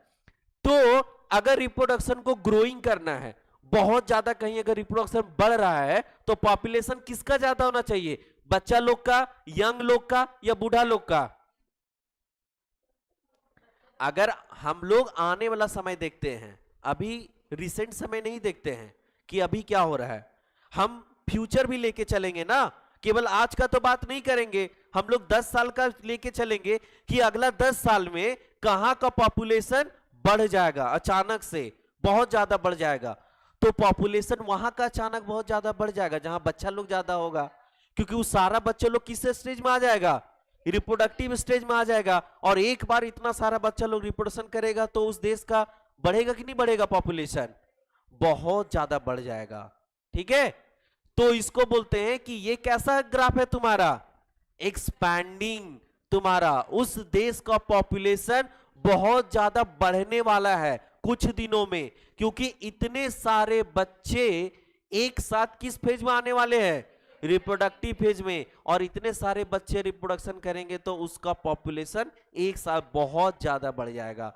तो अगर रिप्रोडक्शन को ग्रोइंग करना है, बहुत ज्यादा कहीं अगर रिप्रोडक्शन बढ़ रहा है, तो पॉपुलेशन किसका ज्यादा होना चाहिए? बच्चा लोग का, यंग लोग का, या बूढ़ा लोग का? अगर हम लोग आने वाला समय देखते हैं, अभी रिसेंट समय नहीं देखते हैं कि अभी क्या हो रहा है, हम फ्यूचर भी लेके चलेंगे ना, केवल आज का तो बात नहीं करेंगे, हम लोग 10 साल का लेके चलेंगे कि अगला 10 साल में कहां का पॉपुलेशन बढ़ जाएगा अचानक से, बहुत ज्यादा बढ़ जाएगा, तो पॉपुलेशन वहां का अचानक बहुत ज्यादा बढ़ जाएगा जहां बच्चा लोग ज्यादा होगा, क्योंकि वो सारा बच्चे लोग किस स्टेज में आ जाएगा, रिप्रोडक्टिव स्टेज में आ जाएगा। और एक बार इतना सारा बच्चा लोग रिप्रोडक्शन करेगा तो उस देश का बढ़ेगा कि नहीं बढ़ेगा, पॉपुलेशन बहुत ज्यादा बढ़ जाएगा। ठीक है, तो इसको बोलते हैं कि ये कैसा ग्राफ है तुम्हारा, एक्सपैंडिंग, तुम्हारा उस देश का पॉपुलेशन बहुत ज्यादा बढ़ने वाला है कुछ दिनों में, क्योंकि इतने सारे बच्चे एक साथ किस फेज में आने वाले हैं, रिप्रोडक्टिव फेज में, और इतने सारे बच्चे रिप्रोडक्शन करेंगे तो उसका पॉपुलेशन एक साथ बहुत ज्यादा बढ़ जाएगा।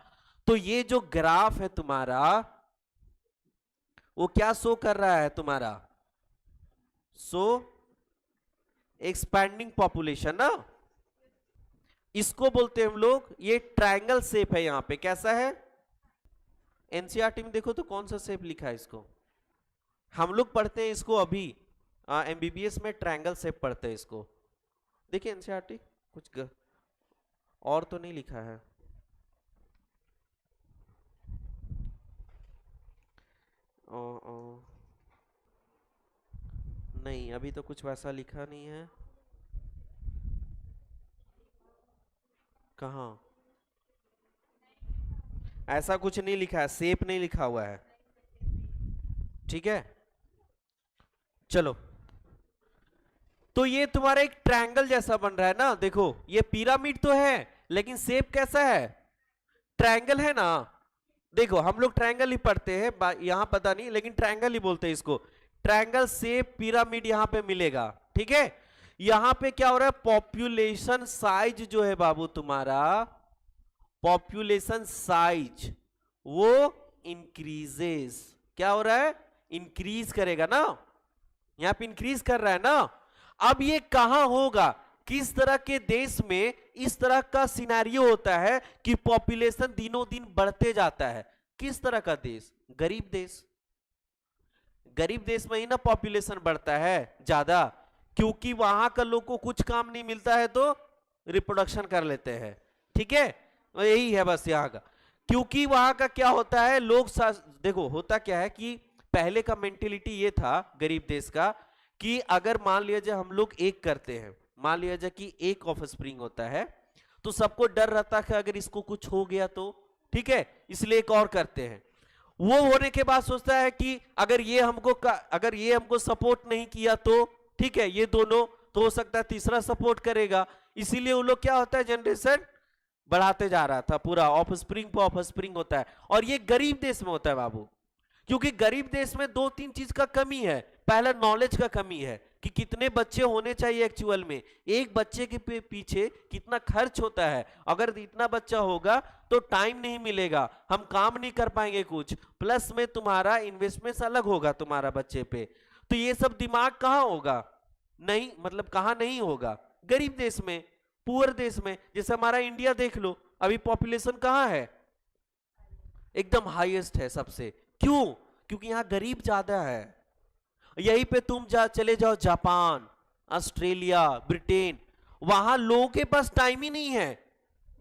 तो ये जो ग्राफ है तुम्हारा वो क्या शो कर रहा है तुम्हारा, सो एक्सपैंडिंग पॉपुलेशन ना, इसको बोलते हैं हम लोग, ये ट्रायंगल शेप है, यहां पे कैसा है, एनसीईआरटी में देखो तो कौन सा शेप लिखा है इसको, हम लोग पढ़ते हैं इसको अभी एमबीबीएस में ट्रायंगल शेप पढ़ते हैं इसको, देखिए एनसीईआरटी कुछ और तो नहीं लिखा है, नहीं अभी तो कुछ वैसा लिखा नहीं है, कहाँ, ऐसा कुछ नहीं लिखा है, शेप नहीं लिखा हुआ है। ठीक है, चलो, तो ये तुम्हारा एक ट्रायंगल जैसा बन रहा है ना, देखो ये पिरामिड तो है लेकिन शेप कैसा है, ट्रायंगल है ना, देखो हम लोग ट्रायंगल ही पढ़ते हैं, यहां पता नहीं लेकिन ट्रायंगल ही बोलते हैं इसको, ट्रायंगल शेप पिरामिड यहां पे मिलेगा। ठीक है, यहां पे क्या हो रहा है, पॉपुलेशन साइज जो है बाबू तुम्हारा, पॉपुलेशन साइज वो इंक्रीजेस, क्या हो रहा है, इंक्रीज करेगा ना, यहां पे इंक्रीज कर रहा है ना। अब ये कहां होगा, किस तरह के देश में इस तरह का सिनेरियो होता है कि पॉपुलेशन दिनों दिन बढ़ते जाता है, किस तरह का देश, गरीब देश, गरीब देश में ही ना पॉपुलेशन बढ़ता है ज्यादा, क्योंकि वहां का लोग को कुछ काम नहीं मिलता है तो रिप्रोडक्शन कर लेते हैं। ठीक है, यही है बस यहाँ का, क्योंकि वहां का क्या होता है, लोग देखो होता क्या है कि पहले का मेंटेलिटी ये था गरीब देश का कि अगर मान लिया जाए हम लोग एक करते हैं, मान लिया जाए कि एक ऑफ स्प्रिंग होता है तो सबको डर रहता है कि अगर इसको कुछ हो गया तो, ठीक है, इसलिए एक और करते हैं, वो होने के बाद सोचता है कि अगर ये हमको सपोर्ट नहीं किया तो, ठीक है, ये दोनों तो हो सकता है तीसरा सपोर्ट करेगा, इसीलिए वो लोग क्या होता है, जनरेशन बढ़ाते जा रहा था, पूरा ऑफ स्प्रिंग पे ऑफ स्प्रिंग होता है। और ये गरीब देश में होता है बाबू, क्योंकि गरीब देश में दो तीन चीज का कमी है, पहला नॉलेज का कमी है कि कितने बच्चे होने चाहिए एक्चुअल में, एक बच्चे के पीछे कितना खर्च होता है, अगर इतना बच्चा होगा तो टाइम नहीं मिलेगा, हम काम नहीं कर पाएंगे कुछ, प्लस में तुम्हारा इन्वेस्टमेंट अलग होगा तुम्हारा बच्चे पे, तो ये सब दिमाग कहाँ होगा, नहीं मतलब कहाँ नहीं होगा, गरीब देश में, पुअर देश में। जैसे हमारा इंडिया देख लो, अभी पॉपुलेशन कहाँ है, एकदम हाईएस्ट है सबसे, क्यों, क्योंकि यहां गरीब ज्यादा है। यहीं पे तुम चले जाओ जापान, ऑस्ट्रेलिया, ब्रिटेन, वहां लोगों के पास टाइम ही नहीं है,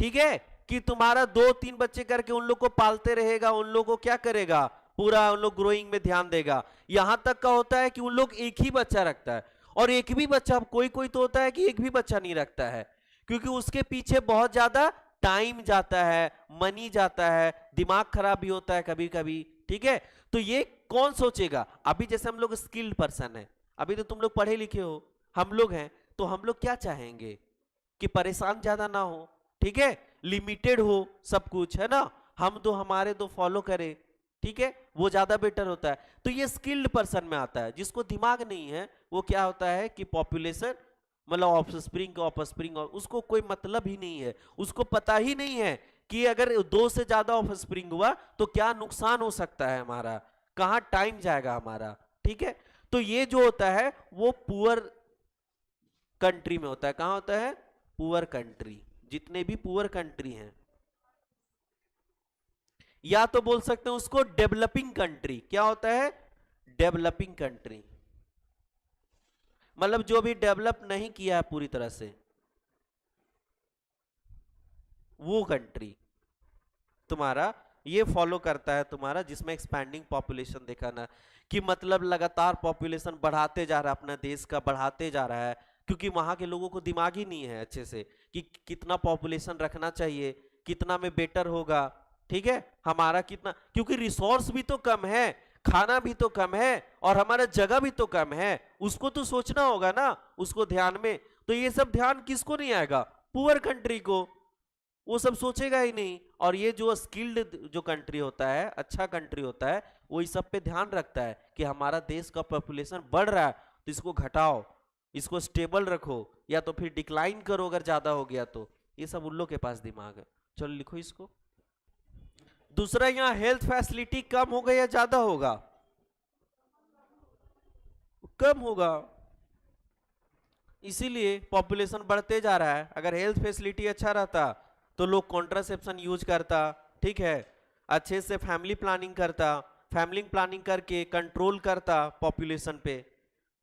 ठीक है, कि तुम्हारा 2-3 बच्चे करके उन लोग को पालते रहेगा, उन लोग को क्या करेगा, पूरा उन लोग ग्रोइंग में ध्यान देगा। यहां तक का होता है कि उन लोग एक ही बच्चा रखता है, और एक भी बच्चा, कोई कोई तो होता है कि एक भी बच्चा नहीं रखता है, क्योंकि उसके पीछे बहुत ज्यादा टाइम जाता है, मनी जाता है, दिमाग खराब भी होता है कभी कभी। ठीक है, तो ये कौन सोचेगा, अभी जैसे हम लोग स्किल्ड पर्सन है, अभी तो तुम लोग पढ़े लिखे हो, हम लोग हैं, तो हम लोग क्या चाहेंगे कि परेशान ज्यादा ना हो, ठीक है, लिमिटेड हो सब कुछ, है ना, हम तो हमारे तो फॉलो करें, ठीक है, वो ज्यादा बेटर होता है। तो ये स्किल्ड पर्सन में आता है, जिसको दिमाग नहीं है वो क्या होता है कि पॉपुलेशन मतलब ऑफ स्प्रिंग उसको कोई मतलब ही नहीं है, उसको पता ही नहीं है कि अगर 2 से ज्यादा ऑफ स्प्रिंग हुआ तो क्या नुकसान हो सकता है हमारा, कहां टाइम जाएगा हमारा। ठीक है, तो ये जो होता है वो पुअर कंट्री में होता है, कहां होता है, पुअर कंट्री, जितने भी पुअर कंट्री हैं, या तो बोल सकते हैं उसको डेवलपिंग कंट्री। क्या होता है, डेवलपिंग कंट्री, मतलब जो भी डेवलप नहीं किया है पूरी तरह से, वो कंट्री। तुम्हारा ये फॉलो करता है तुम्हारा, जिसमें एक्सपैंडिंग पॉपुलेशन देखा ना, कि मतलब लगातार पॉपुलेशन बढ़ाते जा रहा है, अपना देश का बढ़ाते जा रहा है, क्योंकि वहां के लोगों को दिमाग ही नहीं है अच्छे से कि कितना पॉपुलेशन रखना चाहिए, कितना में बेटर होगा, ठीक है, हमारा कितना, क्योंकि रिसोर्स भी तो कम है, खाना भी तो कम है, और हमारा जगह भी तो कम है, उसको तो सोचना होगा ना, उसको ध्यान में, तो ये सब ध्यान किसको नहीं आएगा? पुअर कंट्री को, वो सब सोचेगा ही नहीं। और ये जो स्किल्ड जो कंट्री होता है, अच्छा कंट्री होता है, वो इस सब पे ध्यान रखता है कि हमारा देश का पॉपुलेशन बढ़ रहा है तो इसको घटाओ, इसको स्टेबल रखो, या तो फिर डिक्लाइन करो अगर ज्यादा हो गया तो। ये सब उन लोग के पास दिमाग है। चलो लिखो इसको। दूसरा, यहाँ हेल्थ फैसिलिटी कम होगा या ज्यादा होगा? कम होगा, इसीलिए पॉपुलेशन बढ़ते जा रहा है। अगर हेल्थ फैसिलिटी अच्छा रहता तो लोग कॉन्ट्रासेप्शन यूज करता, ठीक है, अच्छे से फैमिली प्लानिंग करता, फैमिली प्लानिंग करके कंट्रोल करता पॉपुलेशन पे,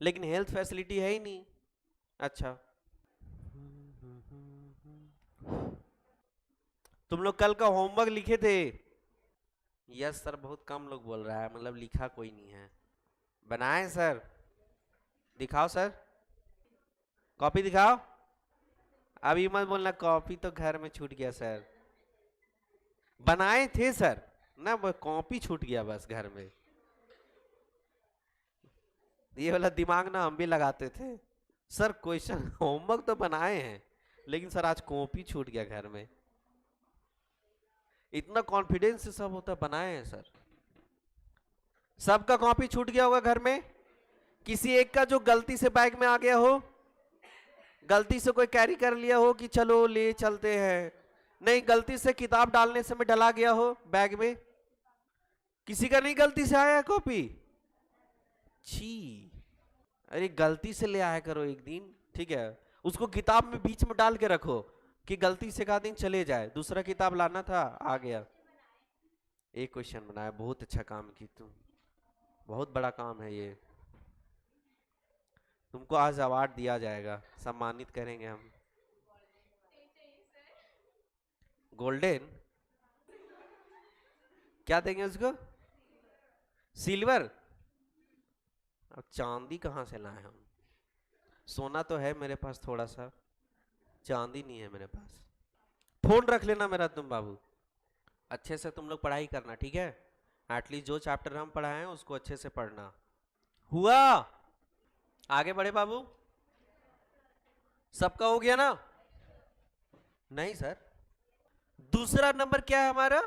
लेकिन हेल्थ फैसिलिटी है ही नहीं। अच्छा, तुम लोग कल का होमवर्क लिखे थे? यस सर, बहुत कम लोग बोल रहा है, मतलब लिखा कोई नहीं है। बनाए सर? दिखाओ सर, कॉपी दिखाओ। अभी मत बोलना कॉपी तो घर में छूट गया सर। बनाए थे सर ना, कॉपी छूट गया बस घर में। ये वाला दिमाग ना हम भी लगाते थे सर, क्वेश्चन होमवर्क तो बनाए हैं, लेकिन सर आज कॉपी छूट गया घर में। इतना कॉन्फिडेंस से सब होता, बनाए हैं सर। सबका कॉपी छूट गया होगा घर में। किसी एक का जो गलती से बैग में आ गया हो, गलती से कोई कैरी कर लिया हो कि चलो ले चलते हैं, नहीं गलती से किताब डालने से में डला गया हो बैग में। किसी का नहीं गलती से आया कॉपी? छी, अरे गलती से ले आया करो एक दिन, ठीक है, उसको किताब में बीच में डाल के रखो कि गलती से का दिन चले जाए। दूसरा किताब लाना था, आ गया। एक क्वेश्चन बनाया, बहुत अच्छा काम की तुम, बहुत बड़ा काम है ये। तुमको आज अवार्ड दिया जाएगा, सम्मानित करेंगे हम। गोल्डन क्या देंगे उसको? सिल्वर? अब चांदी कहाँ से लाए हम? सोना तो है मेरे पास थोड़ा सा, चांदी नहीं है मेरे पास। फोन रख लेना मेरा तुम बाबू, अच्छे से तुम लोग पढ़ाई करना, ठीक है, एटलीस्ट जो चैप्टर हम पढ़ाए हैं उसको अच्छे से पढ़ना। हुआ? आगे बढ़े बाबू, सबका हो गया ना? नहीं सर, दूसरा नंबर क्या है हमारा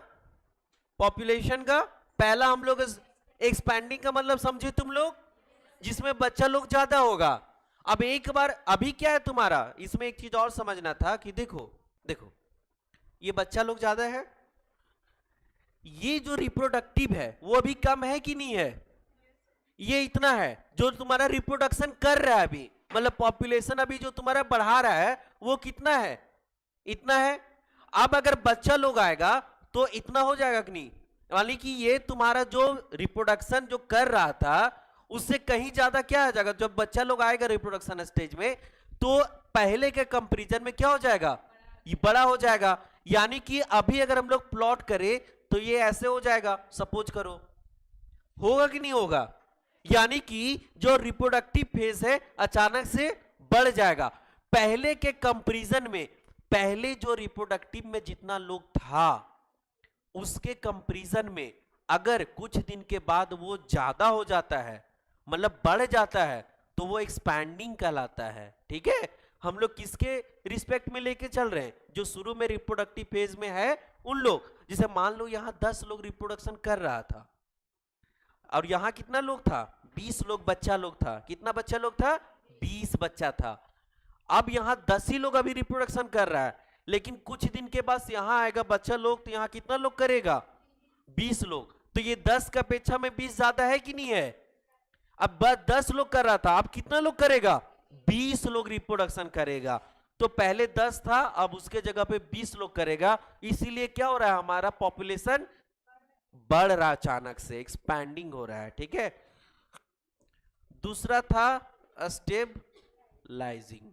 पॉपुलेशन का? पहला हम लोग एक्सपैंडिंग का मतलब समझे तुम लोग, जिसमें बच्चा लोग ज्यादा होगा। अब एक बार अभी क्या है तुम्हारा, इसमें एक चीज और समझना था कि देखो देखो, ये बच्चा लोग ज्यादा है, ये जो रिप्रोडक्टिव है वो अभी कम है कि नहीं है? ये इतना है जो तुम्हारा रिप्रोडक्शन कर रहा है अभी, मतलब पॉपुलेशन अभी जो तुम्हारा बढ़ा रहा है वो कितना है? इतना है। अब अगर बच्चा लोग आएगा तो इतना हो जाएगा कि नहीं? यानी कि ये तुम्हारा जो रिप्रोडक्शन जो कर रहा था उससे कहीं ज्यादा क्या हो जाएगा, जब बच्चा लोग आएगा रिप्रोडक्शन स्टेज में तो पहले के कंपैरिजन में क्या हो जाएगा? ये बड़ा हो जाएगा। यानी कि अभी अगर हम लोग प्लॉट करें तो ये ऐसे हो जाएगा, सपोज करो, होगा कि नहीं होगा? यानी कि जो रिप्रोडक्टिव फेज है अचानक से बढ़ जाएगा पहले के कंपैरिजन में। पहले जो रिप्रोडक्टिव में जितना लोग था उसके कंपैरिजन में अगर कुछ दिन के बाद वो ज्यादा हो जाता है, मतलब बढ़ जाता है, तो वो एक्सपैंडिंग कहलाता है। ठीक है, हम लोग किसके रिस्पेक्ट में लेके चल रहे हैं? जो शुरू में रिप्रोडक्टिव फेज में है उन लोग, जैसे मान लो यहां 10 लोग रिप्रोडक्शन कर रहा था और यहां कितना लोग था? 20 लोग बच्चा लोग था। कितना बच्चा लोग था? 20 बच्चा था। अब यहां 10 ही लोग अभी रिप्रोडक्शन कर रहा है, लेकिन कुछ दिन के बाद यहां आएगा बच्चा लोग, तो यहां कितना लोग करेगा? 20 लोग। तो ये 10 का अपेक्षा में 20 ज्यादा है कि नहीं है? अब 10 लोग कर रहा था, अब कितना लोग करेगा? 20 लोग रिप्रोडक्शन करेगा। तो पहले 10 था, अब उसके जगह पे 20 लोग करेगा। इसीलिए क्या हो रहा है, हमारा पॉपुलेशन बढ़ रहा, अचानक से एक्सपैंडिंग हो रहा है। ठीक है, दूसरा था स्टेबलाइजिंग।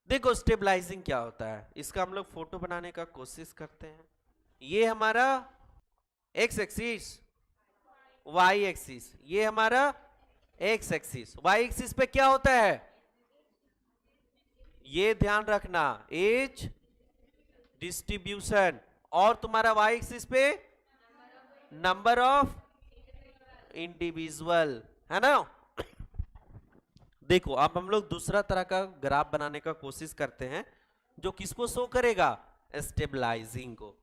देखो स्टेबलाइजिंग क्या होता है, इसका हम लोग फोटो बनाने का कोशिश करते हैं। ये हमारा एक्स एक्सिस, वाई एक्सिस, ये हमारा एक्स एक्सिस। वाई एक्सिस पे क्या होता है, ये ध्यान रखना, एज डिस्ट्रीब्यूशन, और तुम्हारा वाई एक्सिस पे नंबर ऑफ इंडिविजुअल, है ना। देखो अब हम लोग दूसरा तरह का ग्राफ बनाने का कोशिश करते हैं, जो किसको शो करेगा, स्टेबलाइजिंग को।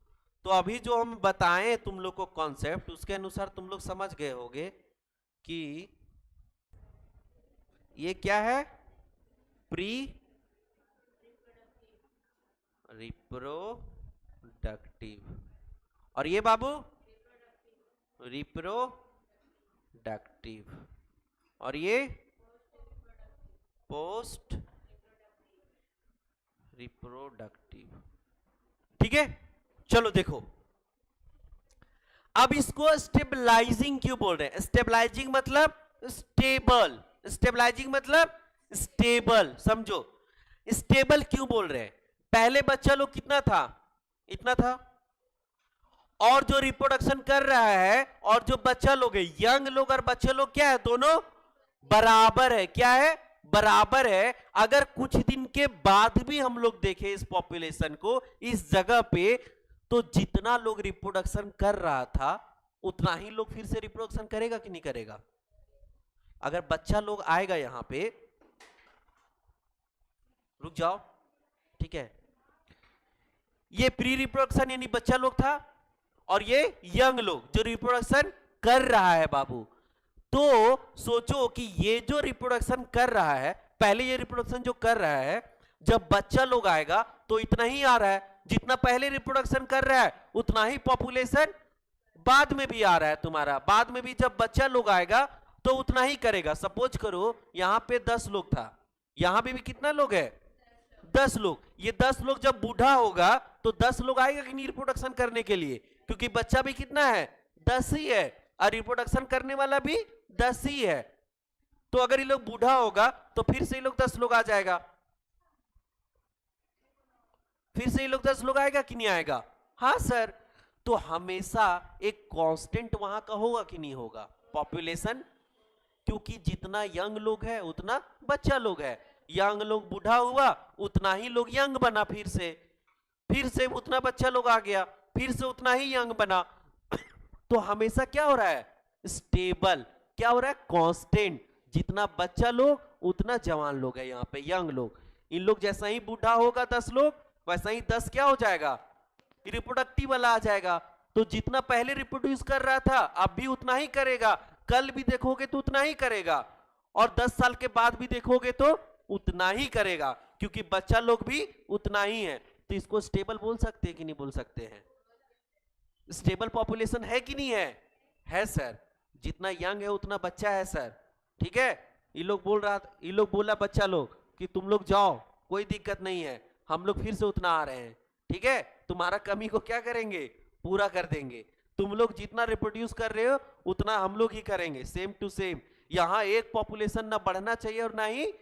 तो अभी जो हम बताएं तुम लोग को कॉन्सेप्ट, उसके अनुसार तुम लोग समझ गए होगे कि ये क्या है, प्री रिप्रोडक्टिव, और ये बाबू रिप्रोडक्टिव, और ये पोस्ट रिप्रोडक्टिव। ठीक है, चलो देखो अब इसको स्टेबलाइजिंग क्यों बोल रहे हैं। स्टेबलाइजिंग मतलब स्टेबल, स्टेबलाइजिंग मतलब स्टेबल, समझो। स्टेबल क्यों बोल रहे हैं, पहले बच्चा लोग कितना था, इतना था, और जो रिप्रोडक्शन कर रहा है और जो बच्चा लोग है, यंग लोग और बच्चे लोग क्या है, दोनों बराबर है। क्या है, बराबर है। अगर कुछ दिन के बाद भी हम लोग देखें इस पॉपुलेशन को इस जगह पे, तो जितना लोग रिप्रोडक्शन कर रहा था उतना ही लोग फिर से रिप्रोडक्शन करेगा कि नहीं करेगा। अगर बच्चा लोग आएगा यहां पे, रुक जाओ, ठीक है, ये प्री रिप्रोडक्शन यानी बच्चा लोग था, और ये यंग लोग जो रिप्रोडक्शन कर रहा है बाबू। तो सोचो कि ये जो रिप्रोडक्शन कर रहा है, पहले ये रिप्रोडक्शन जो कर रहा है, जब बच्चा लोग आएगा तो इतना ही आ रहा है, जितना पहले रिप्रोडक्शन कर रहा है उतना ही पॉपुलेशन बाद में भी आ रहा है तुम्हारा। बाद में भी जब बच्चा लोग आएगा तो उतना ही करेगा। सपोज करो यहां पे 10 लोग था, यहां पे भी कितना लोग है, 10 लोग। ये 10 लोग जब बूढ़ा होगा तो 10 लोग आएगा कि नहीं रिप्रोडक्शन करने के लिए, क्योंकि बच्चा भी कितना है, 10 ही है, और रिप्रोडक्शन करने वाला भी 10 ही है। तो अगर ये लोग बूढ़ा होगा तो फिर से ये लोग 10 लोग आ जाएगा, फिर से ये लोग 10 लोग आएगा कि नहीं आएगा। हाँ सर, तो हमेशा एक कांस्टेंट वहां का होगा कि नहीं होगा, पॉपुलेशन, क्योंकि जितना यंग लोग है उतना बच्चा लोग है। यंग लोग बूढ़ा हुआ उतना ही लोग यंग बना, फिर से उतना बच्चा लोग आ गया, फिर से उतना ही यंग बना। तो हमेशा क्या हो रहा है, स्टेबल, क्या हो रहा है, कांस्टेंट। जितना बच्चा लोग उतना जवान लोग है यहाँ पे, यंग लोग। इन लोग जैसा ही बूढ़ा होगा 10 लोग, वैसा ही 10 क्या हो जाएगा, रिप्रोडक्टिव वाला आ जाएगा। तो जितना पहले रिप्रोड्यूस कर रहा था अब भी उतना ही करेगा, कल भी देखोगे तो उतना ही करेगा, और 10 साल के बाद भी देखोगे तो उतना ही करेगा, क्योंकि बच्चा लोग भी उतना ही है। तो इसको स्टेबल बोल सकते हैं कि नहीं बोल सकते हैं। स्टेबल पॉपुलेशन है कि नहीं है, है सर। जितना यंग है उतना बच्चा है सर, ठीक है। ये लोग बोला बच्चा लोग कि तुम लोग जाओ, कोई दिक्कत नहीं है, हम लोग फिर से उतना आ रहे हैं, ठीक है। तुम्हारा कमी को क्या करेंगे, पूरा कर देंगे। तुम लोग जितना रिप्रोड्यूस कर रहे हो उतना हम लोग ही करेंगे, सेम टू सेम। यहाँ एक पॉपुलेशन ना बढ़ना चाहिए और ना ही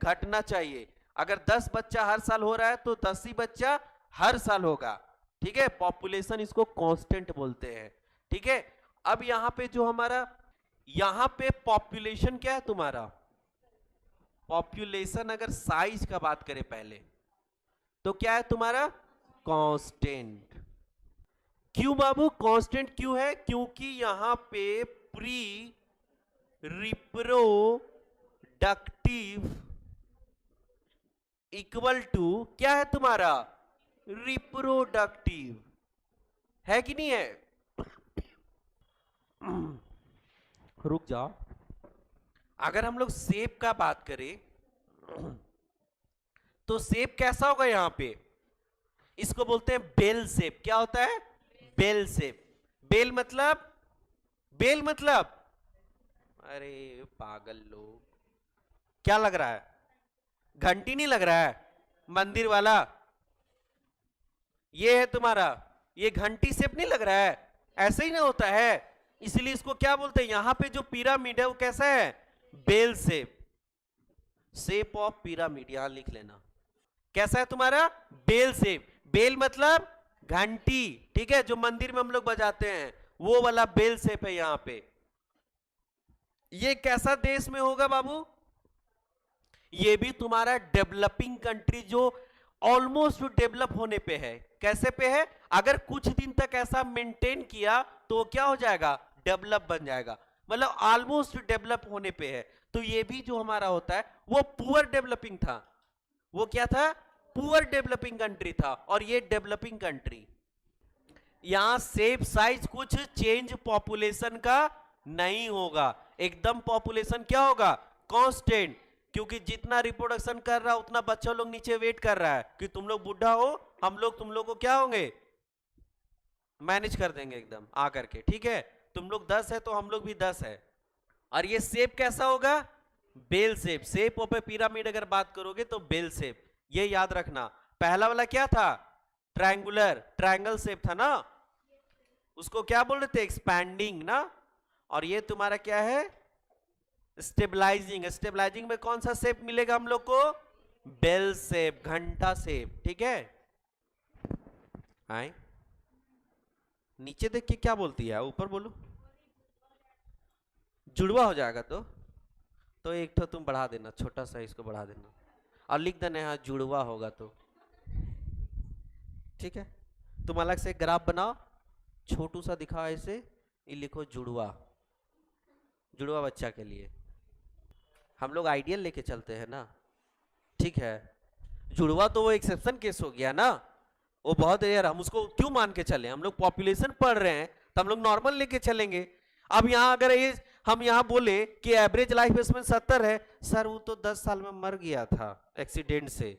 घटना चाहिए। अगर 10 बच्चा हर साल हो रहा है तो 10 ही बच्चा हर साल होगा, ठीक है। पॉपुलेशन इसको कांस्टेंट बोलते हैं, ठीक है। अब यहाँ पे जो हमारा यहाँ पे पॉपुलेशन क्या है तुम्हारा, पॉपुलेशन अगर साइज का बात करें पहले तो क्या है तुम्हारा, कांस्टेंट। क्यों बाबू कांस्टेंट क्यों है, क्योंकि यहां पे प्री रिप्रोडक्टिव इक्वल टू क्या है तुम्हारा, रिप्रोडक्टिव, है कि नहीं है। रुक जाओ, अगर हम लोग शेप का बात करें तो शेप कैसा होगा यहां पे, इसको बोलते हैं बेल शेप। क्या होता है, बेल शेप। बेल मतलब अरे पागल लोग, क्या लग रहा है, घंटी नहीं लग रहा है मंदिर वाला, ये है तुम्हारा, ये घंटी शेप नहीं लग रहा है, ऐसे ही ना होता है। इसलिए इसको क्या बोलते हैं, यहां पे जो पिरामिड है वो कैसा है, bell shape, shape of pyramid, यहां लिख लेना। कैसा है तुम्हारा, बेल शेप। बेल मतलब घंटी, ठीक है, जो मंदिर में हम लोग बजाते हैं, वो वाला बेल शेप है यहां पे। ये कैसा देश में होगा बाबू? ये भी तुम्हारा डेवलपिंग कंट्री जो ऑलमोस्ट डेवलप होने पे है। कैसे पे है? अगर कुछ दिन तक ऐसा मेंटेन किया तो क्या हो जाएगा? डेवलप बन जाएगा, मतलब ऑलमोस्ट डेवलप होने पे है। तो ये भी जो हमारा होता है वो पुअर डेवलपिंग था। वो क्या था? पुअर डेवलपिंग कंट्री था, और ये डेवलपिंग कंट्री। यहां सेफ साइज कुछ चेंज पॉपुलेशन का नहीं होगा, एकदम पॉपुलेशन क्या होगा? कांस्टेंट। क्योंकि जितना रिप्रोडक्शन कर रहा है उतना बच्चा लोग नीचे वेट कर रहा है कि तुम लोग बुढ़ा हो, हम लोग तुम लोग को क्या होंगे? मैनेज कर देंगे एकदम आकर के, ठीक है? तुम लोग 10 है तो हम लोग भी 10 है। और ये शेप कैसा होगा? Bell shape. Shape of a pyramid अगर बात करोगे तो बेल शेप, ये याद रखना। पहला वाला क्या था? ट्रायंगुलर, ट्रायंगल शेप था ना, उसको क्या बोल रहे थे? एक्सपैंडिंग ना। और ये तुम्हारा क्या है? स्टेबलाइजिंग। स्टेबलाइजिंग में कौन सा शेप मिलेगा हम लोग को? बेल शेप, घंटा शेप, ठीक है? आए नीचे देख के क्या बोलती है? ऊपर बोलो। जुड़वा हो जाएगा तो एक तो तुम बढ़ा देना, छोटा सा इसको बढ़ा देना और लिख देना यहाँ जुड़वा होगा तो, ठीक है? तुम अलग से ग्राफ बनाओ, छोटू सा दिखाओ ऐसे, ये लिखो जुड़वा। जुड़वा बच्चा के लिए हम लोग आइडियल लेके चलते हैं ना, ठीक है? जुड़वा तो वो एक्सेप्शन केस हो गया ना, वो बहुत रेयर। हम उसको क्यों मान के चले? हम लोग पॉपुलेशन पढ़ रहे हैं तो हम लोग नॉर्मल लेके चलेंगे। अब यहाँ अगर ये हम यहाँ बोले कि एवरेज लाइफ स्पेन 70 है, सर वो तो 10 साल में मर गया था एक्सीडेंट से,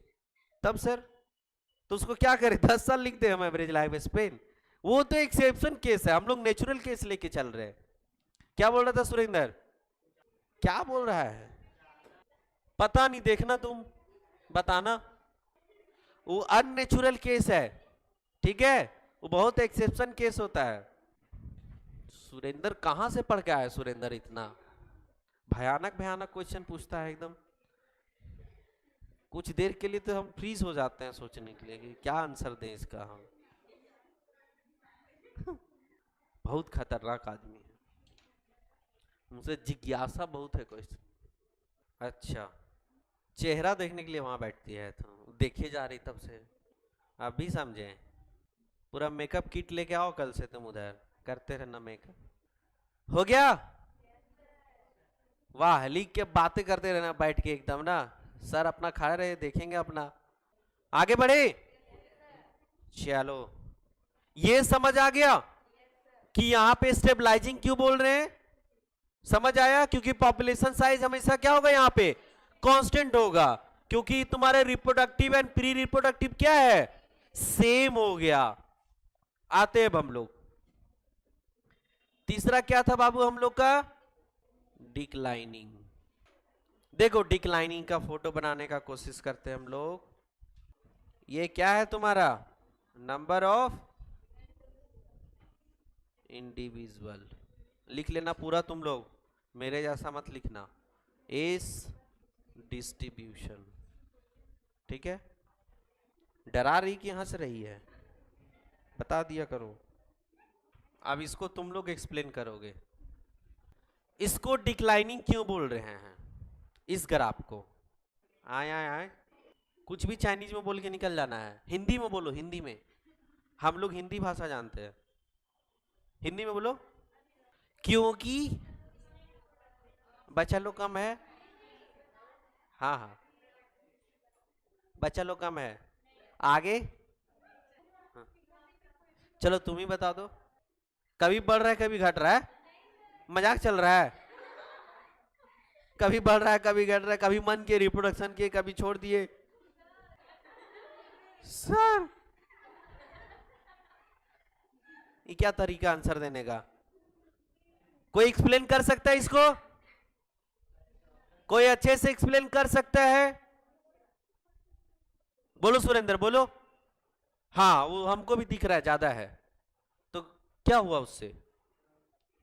तब सर तो उसको क्या करें? 10 साल लिख दे हम एवरेज लाइफ स्पेन? वो तो एक्सेप्शन केस है, हम लोग नेचुरल केस लेके चल रहे हैं। क्या बोल रहा था सुरेंद्र? क्या बोल रहा है पता नहीं, देखना तुम बताना। वो अननेचुरल केस है, ठीक है? वो बहुत एक्सेप्शन केस होता है। सुरेंद्र कहां से पढ़ के आया? सुरेंद्र इतना भयानक भयानक क्वेश्चन पूछता है एकदम। कुछ देर के लिए तो हम फ्रीज हो जाते हैं सोचने के लिए कि क्या आंसर दें इसका हम। बहुत खतरनाक आदमी है, मुझसे जिज्ञासा बहुत है क्वेश्चन। अच्छा, चेहरा देखने के लिए वहां बैठती है तो देखे जा रही तब से। आप भी समझे? पूरा मेकअप किट लेके आओ कल से, तुम उधर करते रहना मेकअप। हो गया? वाह, लिख के बातें करते रहना बैठ के एकदम ना। सर अपना खा रहे, देखेंगे अपना। आगे बढ़े? चलो, ये समझ आ गया कि यहां पे स्टेबलाइजिंग क्यों बोल रहे हैं? समझ आया? क्योंकि पॉपुलेशन साइज हमेशा क्या होगा? यहां पे कांस्टेंट होगा, क्योंकि तुम्हारे रिप्रोडक्टिव एंड प्री रिप्रोडक्टिव क्या है? सेम हो गया। आते अब हम लोग तीसरा क्या था बाबू हम लोग का? डिक्लाइनिंग। देखो, डिक्लाइनिंग का फोटो बनाने का कोशिश करते हैं हम लोग। ये क्या है तुम्हारा? Number of individual. लिख लेना पूरा तुम लोग, मेरे जैसा मत लिखना। एस डिस्ट्रीब्यूशन, ठीक है? डरा रही कि हंस रही है? बता दिया करो। अब इसको तुम लोग एक्सप्लेन करोगे, इसको डिक्लाइनिंग क्यों बोल रहे हैं इस ग्राफ को। आए आए आए, कुछ भी चाइनीज में बोल के निकल जाना है। हिंदी में बोलो, हिंदी में, हम लोग हिंदी भाषा जानते हैं। हिंदी में बोलो। क्योंकि बच्चा लोग कम है। हाँ हाँ, बच्चा लोग कम है। आगे हाँ। चलो तुम ही बता दो, कभी बढ़ रहा है कभी घट रहा है? मजाक चल रहा है? कभी बढ़ रहा है कभी घट रहा है, कभी मन के रिप्रोडक्शन के, कभी छोड़ दिए। सर ये क्या तरीका आंसर देने का? कोई एक्सप्लेन कर सकता है इसको? कोई अच्छे से एक्सप्लेन कर सकता है? बोलो सुरेंद्र, बोलो। हाँ, वो हमको भी दिख रहा है ज्यादा है, तो क्या हुआ उससे?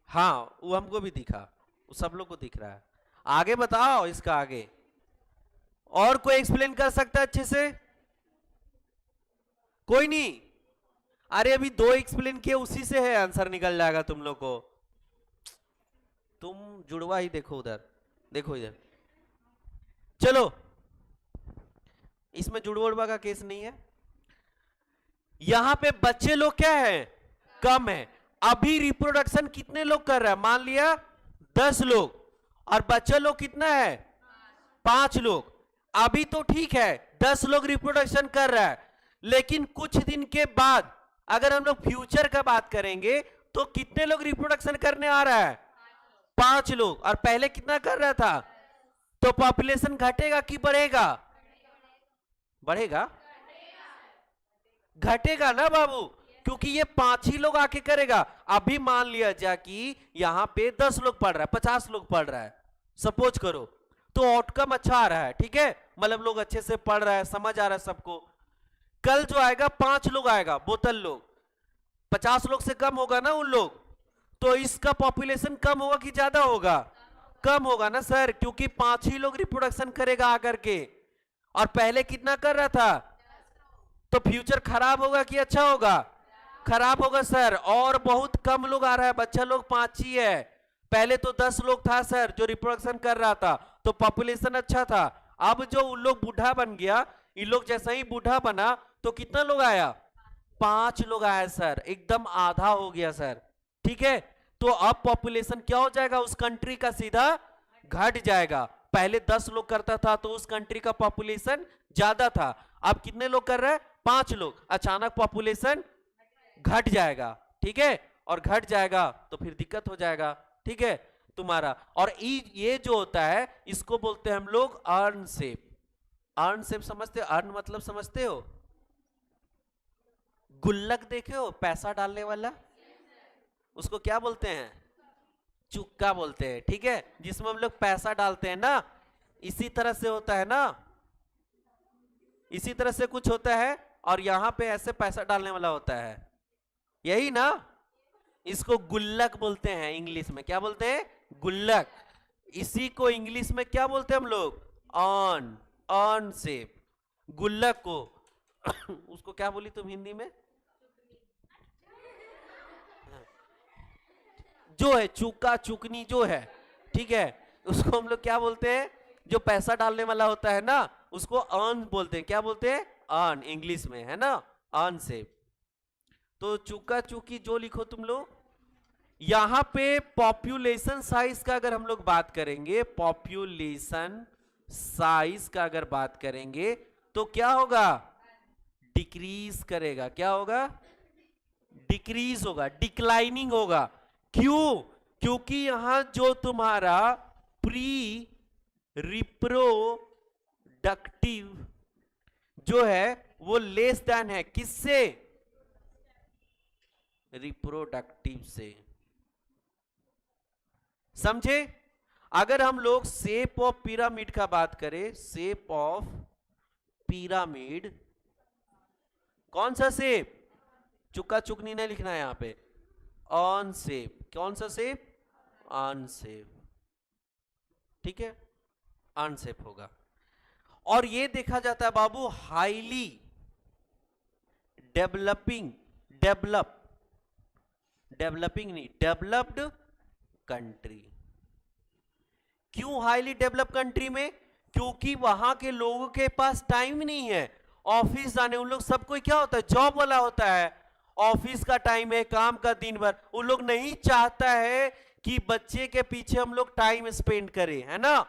हाँ, वो हमको भी दिखा, वो सब लोग को दिख रहा है। आगे बताओ इसका आगे। और कोई एक्सप्लेन कर सकता है अच्छे से? कोई नहीं? अरे अभी 2 एक्सप्लेन किए, उसी से है आंसर निकल जाएगा तुम लोग को। तुम जुड़वा ही देखो उधर, देखो इधर। चलो, इसमें जुड़वा का केस नहीं है। यहां पे बच्चे लोग क्या है, कम है। अभी रिप्रोडक्शन कितने लोग कर रहा है, मान लिया 10 लोग, और बच्चा लोग कितना है, 5 लोग। अभी तो ठीक है 10 लोग रिप्रोडक्शन कर रहा है, लेकिन कुछ दिन के बाद अगर हम लोग फ्यूचर का बात करेंगे तो कितने लोग रिप्रोडक्शन करने आ रहा है, 5 लोग, और पहले कितना कर रहा था। तो पॉपुलेशन घटेगा कि बढ़ेगा, बढ़ेगा, घटेगा ना बाबू, क्योंकि ये 5 ही लोग आके करेगा। अभी मान लिया जाए कि यहां पे 10 लोग पढ़ रहा है, 50 लोग पढ़ रहा है, सपोज करो, तो आउटकम अच्छा आ रहा है, ठीक है, मतलब लोग अच्छे से पढ़ रहा है, समझ आ रहा है सबको। कल जो आएगा 5 लोग आएगा, बोतल लोग, 50 लोग से कम होगा ना उन लोग, तो इसका पॉपुलेशन कम होगा कि ज्यादा होगा, कम होगा ना सर, क्योंकि 5 ही लोग रिप्रोडक्शन करेगा आकर के, और पहले कितना कर रहा था। तो फ्यूचर खराब होगा कि अच्छा होगा, खराब होगा सर। और बहुत कम लोग आ रहा है, बच्चा लोग 5 ही है, पहले तो 10 लोग था सर जो रिप्रोडक्शन कर रहा था, तो पॉपुलेशन अच्छा था। अब जो उन लोग बूढ़ा बन गया, इन लोग जैसा ही बूढ़ा बना तो कितना लोग आया, 5 लोग आया सर, एकदम आधा हो गया सर, ठीक है। तो अब पॉपुलेशन क्या हो जाएगा, उस कंट्री का सीधा घट जाएगा। पहले 10 लोग करता था तो उस कंट्री का पॉपुलेशन ज्यादा था, अब कितने लोग कर रहे हैं, 5 लोग, अचानक पॉपुलेशन घट जाएगा, ठीक है, और घट जाएगा तो फिर दिक्कत हो जाएगा, ठीक है तुम्हारा। और ये जो होता है इसको बोलते हैं हम लोग अर्न शेप। अर्न शेप समझते हो, अर्न मतलब समझते हो, गुल्लक देखे हो, पैसा डालने वाला, उसको क्या बोलते हैं, चुक्का बोलते हैं, ठीक है, जिसमें हम लोग पैसा डालते हैं ना, इसी तरह से होता है ना, इसी तरह से कुछ होता है, और यहां पे ऐसे पैसा डालने वाला होता है, यही ना, इसको गुल्लक बोलते हैं इंग्लिश में, क्या बोलते हैं, गुल्लक। इसी को इंग्लिश में क्या बोलते हैं हम लोग, अर्न, अर्न शेप, गुल्लक को उसको क्या बोली तुम हिंदी में, जो है चुका चुकनी जो है, ठीक है, उसको हम लोग क्या बोलते हैं, जो पैसा डालने वाला होता है ना, उसको अर्न बोलते हैं, क्या बोलते हैं, अर्न इंग्लिश में, है ना, अर्न शेप। तो चुका चुकी जो लिखो तुम लोग। यहां पे पॉपुलेशन साइज का अगर हम लोग बात करेंगे, पॉपुलेशन साइज का अगर बात करेंगे तो क्या होगा, डिक्रीज करेगा, क्या होगा, डिक्रीज होगा, डिक्लाइनिंग होगा। क्यों, क्योंकि यहां जो तुम्हारा प्री रिप्रोडक्टिव जो है वो लेस देन है, किससे, रिप्रोडक्टिव से, समझे। अगर हम लोग शेप ऑफ पिरामिड का बात करें, शेप ऑफ पिरामिड, कौन सा शेप, चुका चुकनी नहीं लिखना है यहां पे, ऑन शेप, कौन सा शेप, ऑन शेप, ठीक है, ऑन शेप होगा। और ये देखा जाता है बाबू हाईली डेवलपिंग, डेवलपिंग नहीं, डेवलप्ड कंट्री। क्यों हाईली डेवलप कंट्री में, क्योंकि वहां के लोगों के पास टाइम नहीं है ऑफिस जाने, उन लोग सबको क्या होता है, जॉब वाला होता है, ऑफिस का टाइम है, काम का दिन भर, उन लोग नहीं चाहता है कि बच्चे के पीछे हम लोग टाइम स्पेंड करें, है ना।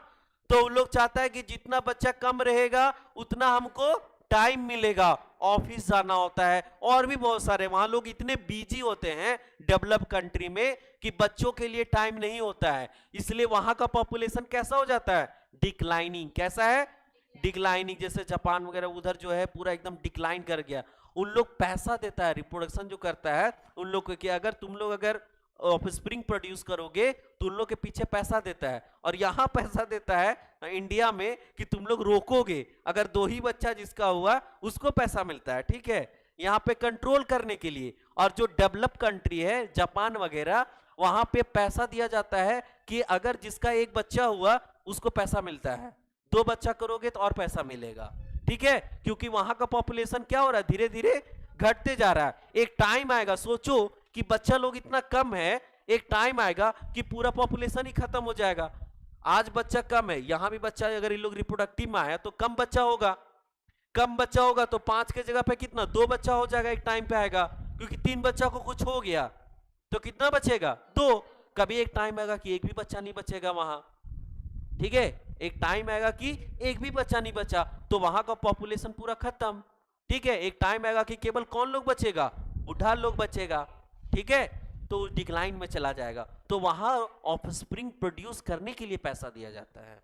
तो उन लोग चाहता है कि जितना बच्चा कम रहेगा उतना हमको टाइम मिलेगा, ऑफिस जाना होता है, और भी बहुत सारे वहां लोग इतने बिजी होते हैं डेवलप कंट्री में कि बच्चों के लिए टाइम नहीं होता है, इसलिए वहां का पॉपुलेशन कैसा हो जाता है, डिक्लाइनिंग। कैसा है, डिक्लाइनिंग। जैसे जापान वगैरह उधर जो है पूरा एकदम डिक्लाइन कर गया। उन लोग पैसा देता है, रिप्रोडक्शन जो करता है उन लोग को, कि अगर तुम लोग अगर ऑफस्प्रिंग प्रोड्यूस करोगे तो उन लोग के पीछे पैसा देता है। और यहाँ पैसा देता है इंडिया में कि तुम लोग रोकोगे, अगर 2 ही बच्चा जिसका हुआ उसको पैसा मिलता है, ठीक है, यहाँ पे कंट्रोल करने के लिए। और जो डेवलप कंट्री है जापान वगैरह, वहां पे पैसा दिया जाता है कि अगर जिसका 1 बच्चा हुआ उसको पैसा मिलता है, 2 बच्चा करोगे तो और पैसा मिलेगा, ठीक है, क्योंकि वहां का पॉपुलेशन क्या हो रहा है, धीरे धीरे घटते जा रहा है। एक टाइम आएगा, सोचो कि बच्चा लोग इतना कम है, एक टाइम आएगा कि पूरा पॉपुलेशन ही खत्म हो जाएगा। आज बच्चा कम है, यहां भी बच्चा अगर ये लोग रिप्रोडक्टिव में आया तो कम बच्चा होगा, कम बच्चा होगा तो 5 के जगह पे कितना 2 बच्चा हो जाएगा, एक टाइम पे आएगा, क्योंकि 3 बच्चा को कुछ हो गया तो कितना बचेगा 2। कभी एक टाइम आएगा कि एक भी बच्चा नहीं बचेगा वहां, ठीक है, एक टाइम आएगा कि एक भी बच्चा नहीं बचा तो वहां का पॉपुलेशन पूरा खत्म, ठीक है। एक टाइम आएगा कि केवल कौन लोग बचेगा, बुढ़ा लोग बचेगा, ठीक है, तो डिक्लाइन में चला जाएगा। तो वहां ऑफस्प्रिंग प्रोड्यूस करने के लिए पैसा दिया जाता है,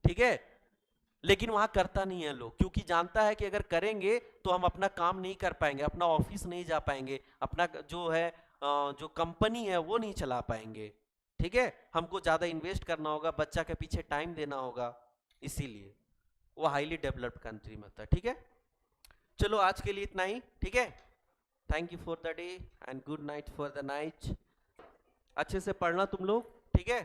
ठीक है, लेकिन वहां करता नहीं है लोग, क्योंकि जानता है कि अगर करेंगे तो हम अपना काम नहीं कर पाएंगे, अपना ऑफिस नहीं जा पाएंगे, अपना जो है जो कंपनी है वो नहीं चला पाएंगे, ठीक है, हमको ज्यादा इन्वेस्ट करना होगा, बच्चा के पीछे टाइम देना होगा, इसीलिए वो हाईली डेवलप्ड कंट्री में होता है, ठीक है। चलो आज के लिए इतना ही, ठीक है। Thank you for the day and good night for the night. अच्छे से पढ़ना तुम लोग, ठीक है।